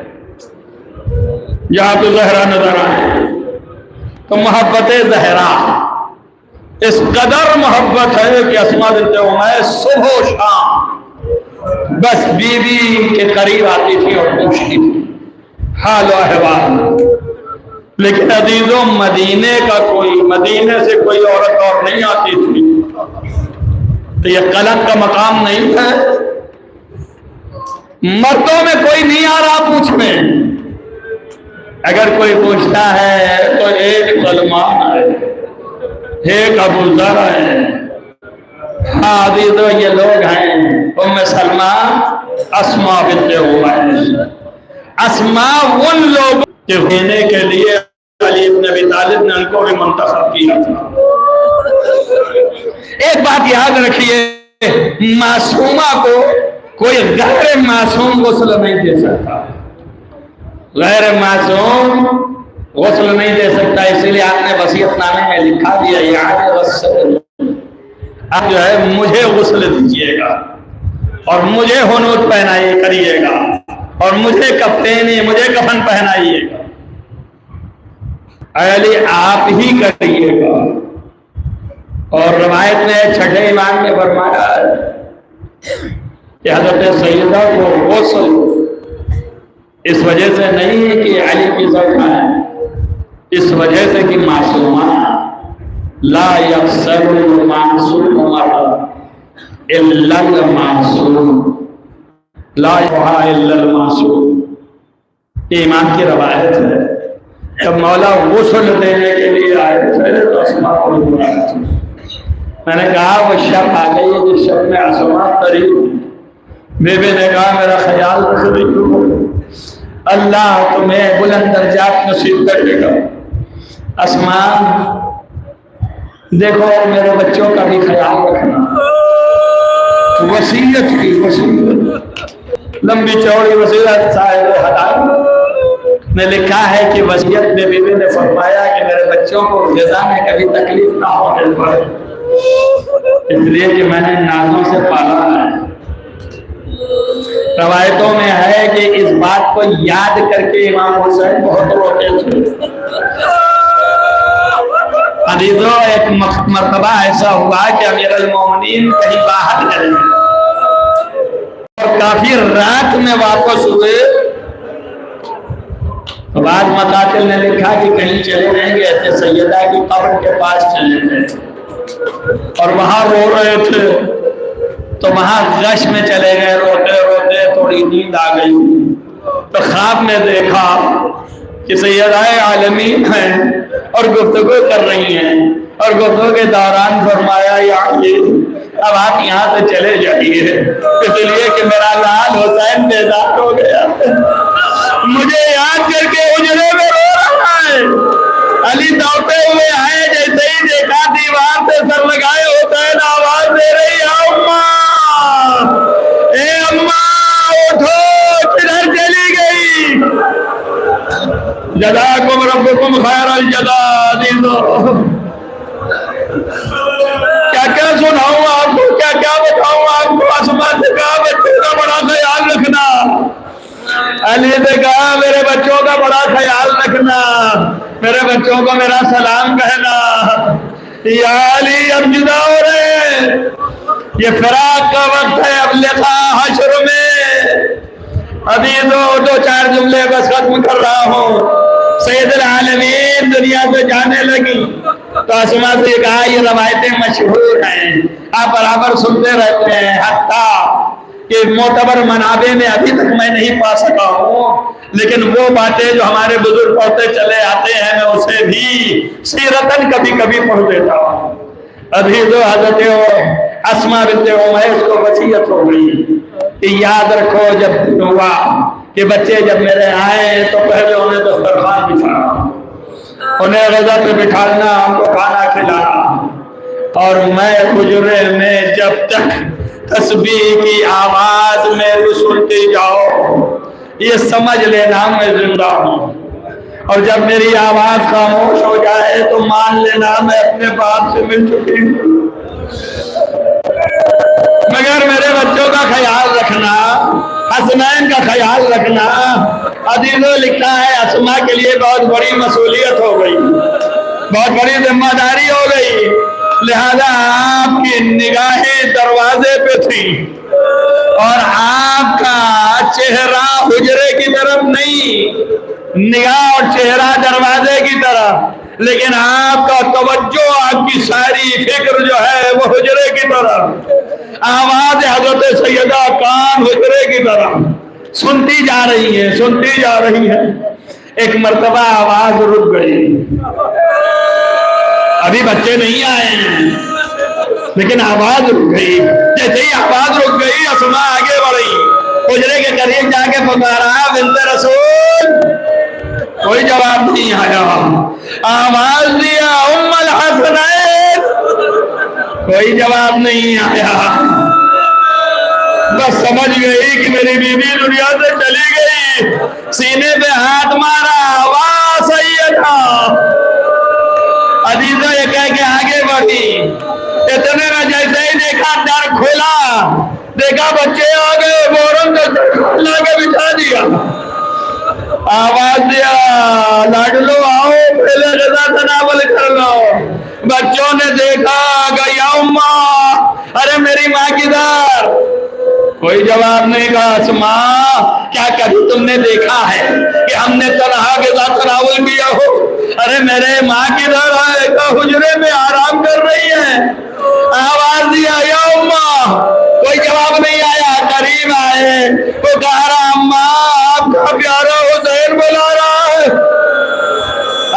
جہاں تو زہرا نظر آئے۔ تو محبت زہرا اس قدر محبت ہے کہ اسماء بنت امیس صبح و شام بس بیوی کے قریب آتی تھی اور پوچھتی تھی حال و احوال۔ لیکن عزیزوں، مدینے سے کوئی عورت اور نہیں آتی تھی، تو یہ قلق کا مقام نہیں ہے۔ مردوں میں کوئی نہیں آ رہا پوچھنے، اگر کوئی پوچھتا ہے تو ایک سلمان ہے، ایک ابو ذر ہے۔ ہاں عزیزو، یہ لوگ ہیں ام سلمہ، اسماء بنت امیس۔ اسماء ان لوگوں کے دینے کے لیے علی ابن ابی طالب نے ان کو بھی منتخب کیا تھا۔ ایک بات یاد رکھیے، معصومہ کو کوئی غیر معصوم غسل نہیں دے سکتا، غیر معصوم غسل نہیں دے سکتا۔ اسی لیے آپ نے وصیت نامے میں لکھا دیا، آپ جو ہے مجھے غسل دیجیے گا اور مجھے ہنوت پہنائیے کریے گا اور مجھے کفن پہنائیے گا۔ علی آپ ہی کریے گا۔ اور روایت میں 6 امام نے فرمایا کہ حضرت سیدہ کو غسل اس وجہ سے نہیں کہ علی کی زوجہ ہے، اس وجہ سے کہ معصومہ لا یغسل المعصوم الا المعصوم، لا یحا الا المعصوم۔ یہ ایمان کی روایت ہے۔ جب مولا غسل دینے کے لیے آئے تھے تو اسماء کو بلایا تھا۔ میں نے کہا وہ شب آ گئی ہے جس شب میں اسماء قریب ہوئی۔ بی بی نے کہا میرا خیال رکھو، اللہ تمہیں بلند درجات نصیب کرے گا۔ اسماء دیکھو میرے بچوں کا بھی خیال رکھنا۔ وصیت کی وصیت، لمبی چوڑی وصیت صاحب ہدایت۔ نے لکھا ہے کہ وصیت میں بیوی نے فرمایا کہ میرے بچوں کو غذا میں کبھی تکلیف نہ ہونے پڑے، اس لیے کہ میں نے نازوں سے پالا ہے۔ روایتوں میں ہے کہ اس بات کو یاد کر کے امام حسین بہت روتے تھے۔ عزیزو، ایک مرتبہ ایسا ہوا کہ امیر المومنین کہیں باہر گئے اور کافی رات میں واپس ہوئے، بعض مقاتل نے لکھا کہ کہیں چلے نہیں گئے تھے، سیدہ کی قبر کے پاس چلے گئے اور وہاں رو رہے تھے، تو وہاں غش میں چلے گئے، روتے روتے تھوڑی نیند آ گئی تو خواب میں دیکھا کہ سیدہ عالمین ہیں اور گفتگو کر رہی ہیں، اور گفتگو کے دوران فرمایا یا اب آپ یہاں سے چلے جائیے، اس لیے کہ میرا لال حسین بیدار ہو گیا، مجھے یاد کر کے حجرے میں رو رہا ہے۔ علی دوڑتے ہوئے آئے، جیسے ہی دیکھا دیوار سے سر لگائے حسین آواز دے رہی ہے، اماں، اے اماں اٹھو، کدھر چلی گئی؟ جزاکم ربکم خیر الجزا۔ کیا کیا سناؤں آپ کو، کیا کیا بتاؤں آپ کو؟ اسما سے کہا بچوں کا بڑا خیال رکھنا، علی سے کہا میرے بچوں کا بڑا خیال رکھنا، میرے بچوں کو میرا سلام کہنا۔ یا علی اب جدا ہو رہے ہیں، یہ فراق کا وقت ہے، اب لقاء حشر میں۔ ابھی دو چار جملے بس ختم کر رہا ہوں۔ سید العالمین دنیا سے جانے لگی تو اسما سے کہا یہ روایتیں مشہور ہیں، آپ برابر سنتے رہتے ہیں، حتیٰ کہ معتبر منابع میں ابھی تک میں نہیں پا سکا ہوں، لیکن وہ باتیں جو ہمارے بزرگ پڑھتے چلے آتے ہیں میں اسے بھی سیرتاً کبھی کبھی پڑھ دیتا ہوں۔ ابھی تو حضرت اسما بنت عمیس کو وصیت ہو گئی کہ یاد رکھو جب ہوا کہ بچے جب میرے آئے تو پہلے انہیں دسترخوان بچھانا، انہیں غذا پہ بٹھانا، ان کو کھانا کھلانا، اور میں حجرے میں جب تک تسبیح کی آواز میری سنتی جاؤ یہ سمجھ لینا میں زندہ ہوں، اور جب میری آواز خاموش ہو جائے تو مان لینا میں اپنے باپ سے مل چکی ہوں۔ مگر میرے بچوں کا خیال رکھنا، حسنین کا خیال رکھنا۔ عزیزو، لکھا ہے اسما کے لیے بہت بڑی مسئولیت ہو گئی، بہت بڑی ذمہ داری ہو گئی، لہذا آپ کی نگاہیں دروازے پہ تھی اور آپ کا چہرہ حجرے کی طرف نہیں، نگاہ اور چہرہ دروازے کی طرف، لیکن آپ کا توجہ، آپ کی ساری فکر جو ہے وہ حجرے کی طرف، آواز حضرت سیدہ کان حجرے کی طرف سنتی جا رہی ہے، سنتی جا رہی ہے۔ ایک مرتبہ آواز رک گئی، ابھی بچے نہیں آئے ہیں لیکن آواز رک گئی۔ جیسے ہی آواز رک گئی اسما آگے بڑھی، حجرے کے قریب جا کے پکارا بنت رسول، کوئی جواب نہیں آیا۔ آواز دیا ام الحسنین، کوئی جواب نہیں آیا۔ بس سمجھ گئی کہ میری بیوی دنیا سے چلی گئی، سینے پہ ہاتھ مارا، واہ سیدہ۔ عزیزو، یہ کہہ کے آگے بڑھی، اتنے میں جیسے ہی دیکھا در کھلا، دیکھا بچے آ گئے، فوراً لا کے بٹھا دیا، آواز دیا لاڈلو آؤ پہلے غذا تناول کر لو۔ بچوں نے دیکھا کہ یا اماں، ارے میری ماں کدھر؟ کوئی جواب نہیں کہا۔ اسما، کیا کبھی تم نے دیکھا ہے کہ ہم نے تنہا غذا تناول کیا ہو؟ ارے میرے ماں کدھر ہے؟ کہ حجرے میں آرام کر رہی ہے۔ آواز دیا یا اماں، کوئی جواب نہیں آیا۔ قریب آئے، وہ کہہ رہا اماں آپ کا پیارا حسین بلا رہا ہے۔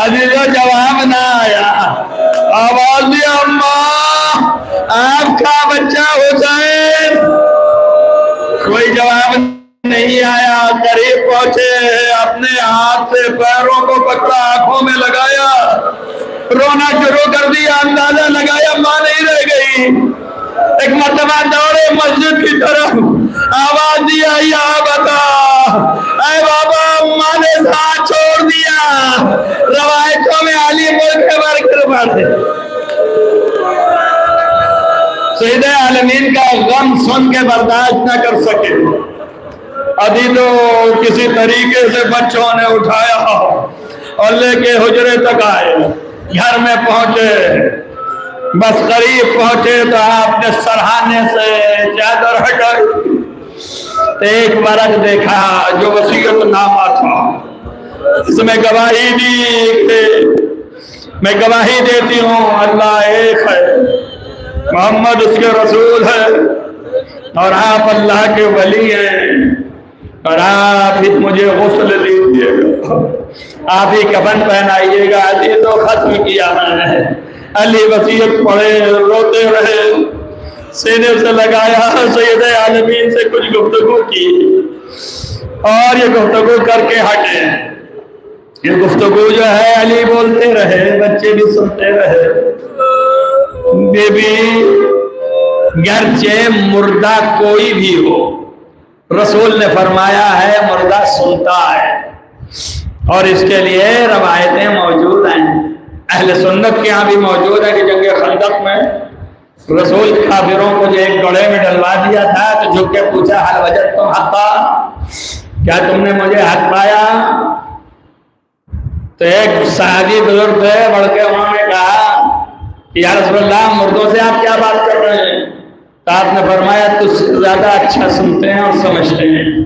عزیزو، جواب نہ آیا۔ آواز دیا اماں آپ کا بچہ حسین، کوئی جواب نہیں آیا۔ قریب پہنچے، اپنے ہاتھ سے پیروں کو پکڑا، آنکھوں میں لگایا، رونا شروع کر دیا، اندازہ لگایا ماں نہیں رہ گئی۔ ایک مرتبہ دوڑے مسجد کی طرف، آواز دیا یا بتا، اے بابا اماں نے ساتھ چھوڑ دیا۔ روایتوں میں علی ملک بھر کر پڑھے۔ سید عالمین کا غم سن کے برداشت نہ کر سکے، ابھی تو کسی طریقے سے بچوں نے اٹھایا اور لے کے حجرے تک آئے، گھر میں پہنچے، بس قریب پہنچے تو آپ نے سرہانے سے چادر ہٹائی، ایک ورق دیکھا جو وصیت نامہ تھا، اس میں گواہی دی کہ میں گواہی دیتی ہوں اللہ ایک ہے، محمد اس کے رسول ہے، اور آپ اللہ کے ولی ہیں، اور آپ ہی مجھے غسل دیجیے گا، آپ ہی کفن پہنائیے گا۔ علی تو ختم کیا میں نے، علی وصیت پڑھے، روتے رہے، سینے سے لگایا، سید عالمین سے کچھ گفتگو کی اور یہ گفتگو کر کے ہٹے۔ یہ گفتگو جو ہے علی بولتے رہے، بچے بھی سنتے رہے۔ بی بی گرچہ مردہ کوئی بھی ہو، رسول نے فرمایا ہے مردہ سنتا ہے، اور اس کے لیے روایتیں موجود ہیں، اہل سنت کے ہاں بھی موجود ہے کہ جنگ خندق میں رسول کافروں کو جو ایک گڑھے میں ڈلوا دیا تھا تو جھک کے پوچھا حل وجدتم حقا، کیا تم نے مجھے حق پایا؟ تو ایک صحابی بزرگ تھے، بڑھ کے انہوں نے کہا کہ یا رسول اللہ مردوں سے آپ کیا بات کر رہے ہیں؟ تو آپ نے فرمایا تجھ سے زیادہ اچھا سنتے ہیں اور سمجھتے ہیں،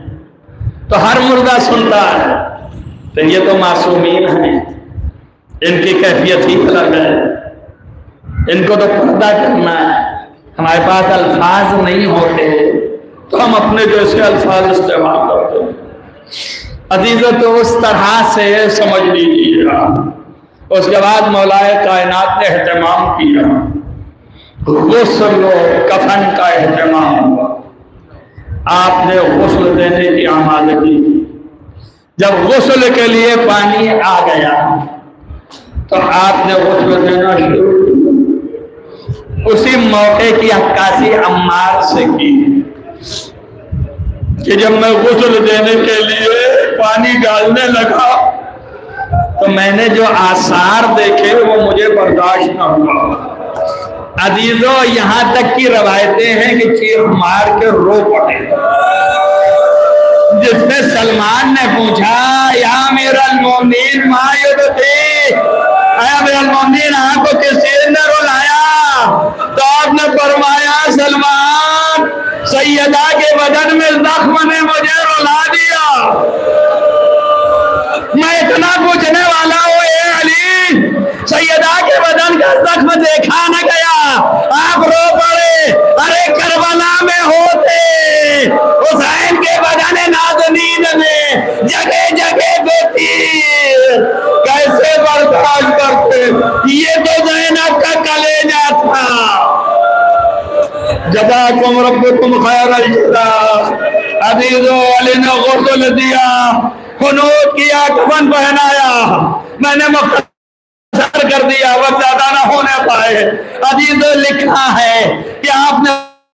تو ہر مردہ سنتا ہے، تو یہ تو معصومین ہیں، ان کی کیفیت ہی الگ ہے، ان کو تو پردہ کرنا ہے، ہمارے پاس الفاظ نہیں ہوتے تو ہم اپنے جیسے الفاظ استعمال کرتے ہیں۔ عزیزو تو اس طرح سے سمجھ لیجیے گا۔ اس کے بعد مولا کائنات نے اہتمام کیا، غسل و کفن کا اہتمام ہوا، آپ نے غسل دینے کی آمادگی کی۔ جب غسل کے لیے پانی آ گیا تو آپ نے غسل دینا شروع کیا۔ اسی موقع کی عکاسی عمار سے کی کہ جب میں غسل دینے کے لیے پانی ڈالنے لگا تو میں نے جو آثار دیکھے وہ مجھے برداشت نہ ہوا۔ عزیزو یہاں تک کی روایتیں ہیں کہ چیخ مار کے رو پڑے، جس میں سلمان نے پوچھا یا امیر المومنین ما یبکی، اے امیر المومنین آپ کو کس چیز نے رلایا؟ تو آپ نے فرمایا سلمان سیدہ کے بدن میں زخم نے مجھے رلا دیا۔ میں اتنا پوچھنے والا ہوں اے علی، سیدہ کے بدن کا زخم دیکھا نہ گیا، آپ رو پڑے، ارے کربلا میں ہوتے حسین کے بدن نازنین میں جگہ جگہ بے تیر، کیسے برداشت کرتے؟ یہ تو زینب کا کلیجہ تھا۔ جزاکم ربکم خیر الجزاء۔ عزیزو علی نے غسل دیا، قنوت کیا، کفن پہنایا، میں نے مختصر کر دیا وقت زیادہ نہ ہونے پائے۔ عزیزو لکھا ہے کہ آپ نے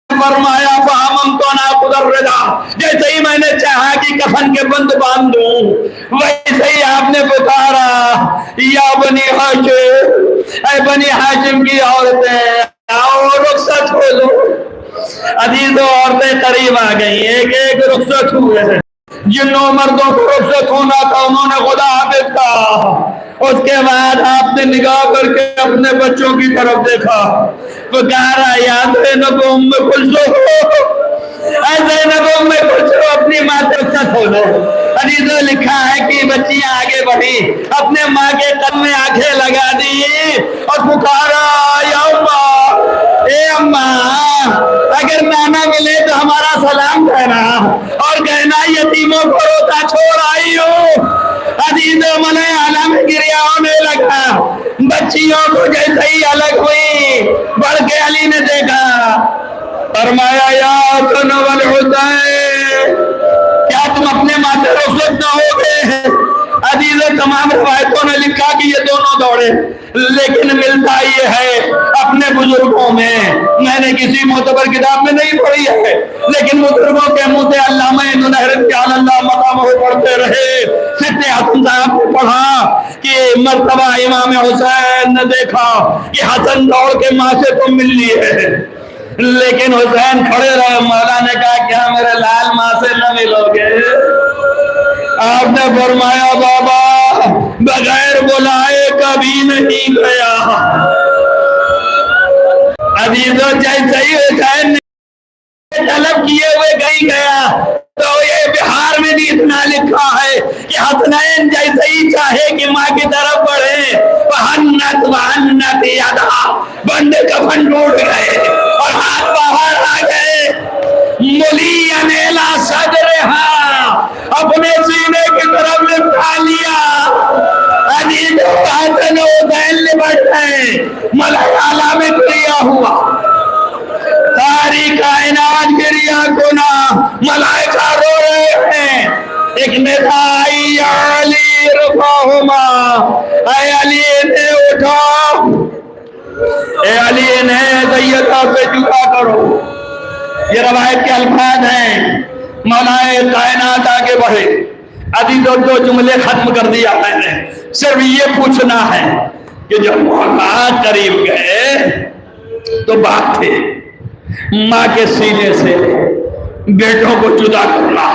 فرمایا فہمم تو ناخذ الرضا، جیسے ہی میں نے چاہا کہ کفن کے بند باندھ دوں ویسے ہی آپ نے پکارا یا بنی ہاشم، اے بنی ہاشم کی عورتیں آؤ رخصت ہو لو۔ عزیزو عورتیں قریب آ گئی، ایک ایک رخصت ہوئے ہیں، جنوں مردوں کو رخصت ہونا تھا انہوں نے خدا حافظ کہا۔ اس کے بعد آپ نے نگاہ کر کے اپنے بچوں کی طرف دیکھا، پکارا یا زینب ام کلثوم، اے زینب ام کلثوم اپنی ماں سے رخصت ہو لو۔ عزیزو لکھا ہے کہ بچیاں آگے بڑھی، اپنے ماں کے قدم میں آنکھیں لگا دی اور پکارا یا اماں، اے اماں اگر نانا ملے تو ہمارا سلام کہنا اور کہنا یتیموں کو روتا چھوڑ آئی ہو۔ عزیزو ملے اعلیٰ میں گریا ہونے لگا، بچیوں کو جیسے ہی الگ ہوئی بڑھ کے علی نے دیکھا، فرمایا یا حسن والحسین، کیا تم اپنے ماں سے رخصت نہ ہو گئے؟ عزیز تمام روایتوں نے لکھا کہ یہ دونوں دوڑے، لیکن ملتا یہ ہے اپنے بزرگوں میں، میں نے کسی معتبر کتاب میں نہیں پڑھی ہے، لیکن بزرگوں کے منہ سے علامہ ابن نہر جعل اللہ مقامہ پڑھتے رہے۔ ستے حسن صاحب نے پڑھا کہ مرتبہ امام حسین نے دیکھا کہ حسن دوڑ کے ماں سے تو مل لی ہے، لیکن حسین کھڑے رہے۔ مولا نے کہا کیا میرے لال ماں سے نہ ملو گے؟ آپ نے فرمایا بابا بغیر بلائے کبھی نہیں گیا۔ عزیزوں جیسے ہی حسین نے طلب کیے ہوئے کہیں گیا تو یہ بہار میں بھی اتنا لکھا ہے کہ حسنین جیسے ہی چاہے کہ ماں کی طرف بڑھے وحنت وحنت یدا، بند کفن ٹوٹ گئے اور ہاتھ باہر آ گئے۔ ملین الی صدرہا، اپنے سینے کی طرف لپٹا لیا۔ عزیز حسن و حسین لپٹ گئے، ملائکہ اعلیٰ میں گریا ہوا، ساری کائنات گریا گنا، ملائکہ رو رہے ہیں۔ ایک ندا آئی یا علی رفعہما، اے علی انہیں اٹھا، اے علی انہیں سیدہ سے جدا کرو۔ یہ روایت کے الفاظ ہیں۔ مولا کائنات آگے بڑھے۔ عزیزوں دو جملے ختم کر دیا میں نے، صرف یہ پوچھنا ہے کہ جب مولا قریب گئے تو باپ تھے، ماں کے سینے سے بیٹوں کو جدا کرنا،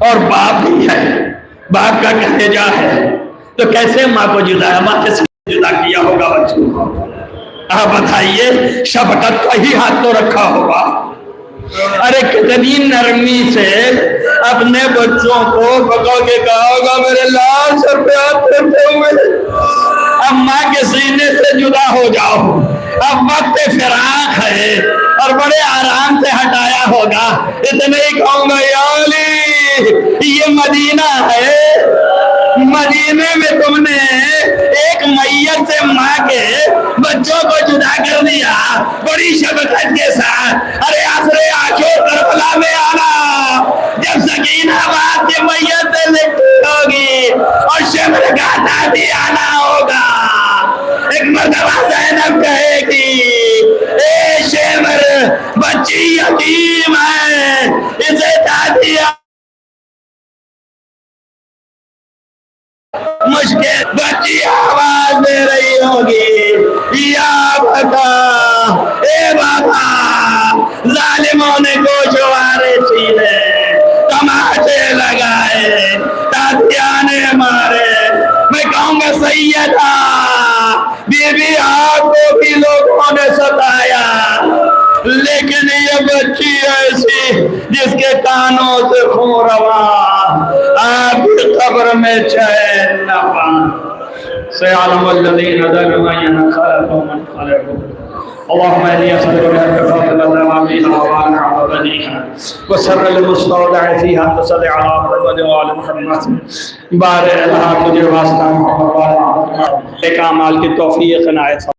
اور باپ بھی ہے، باپ کا کلیجہ ہے، تو کیسے ماں کو جدا، ماں کے سینے جدا کیا ہوگا بچوں کو؟ آپ بتائیے، شفقت کا ہی ہاتھ تو رکھا ہوگا۔ ارے کتنی نرمی سے اپنے بچوں کو پکڑ کے کہا ہوگا میرے لال سر پہ ہاتھ پھیرتے ہوئے اب ماں کے سینے سے جدا ہو جاؤ، اب وقت فراق ہے، اور بڑے آرام سے ہٹایا ہوگا۔ اتنے ہی کہوں گا یا علی یہ مدینہ ہے، مدینے میں تم نے ایک میت سے ماں کے بچوں کو جدا کر دیا بڑی شفقت کے ساتھ۔ ارے عصر عاشور کربلا میں آنا، جب سکینہ آباد کی میت سے لپٹی ہوگی اور شمر گاتا بھی آنا ہوگا۔ ایک مرتبہ زینب کہے گی اے شمر بچی یتیم ہے، اسے دادی مشکل بچی آواز دے رہی ہوگی یا بتا اے بابا، ظالموں نے گوشوارے چھینے، تماشے لگائے، تاتیانے مارے۔ میں کہوں گا سیدہ بی بی آپ کو بھی لوگوں نے ستایا، لیکن یہ بچی ایسی جس کے کانوں سے خون رواں، آپ کی قبر میں چین نہ پائیں۔ سیعلم الذین ظلموا ان خلقوا من خلقوا۔ اللهم اني اسالك بانك فاطمه وامينها وعلى بنيها وسر المستودع فيها تصل على محمد وعلى محمد بارئ اللہ تجھے واسطہ محمد ایک اعمال کی توفیق عنایت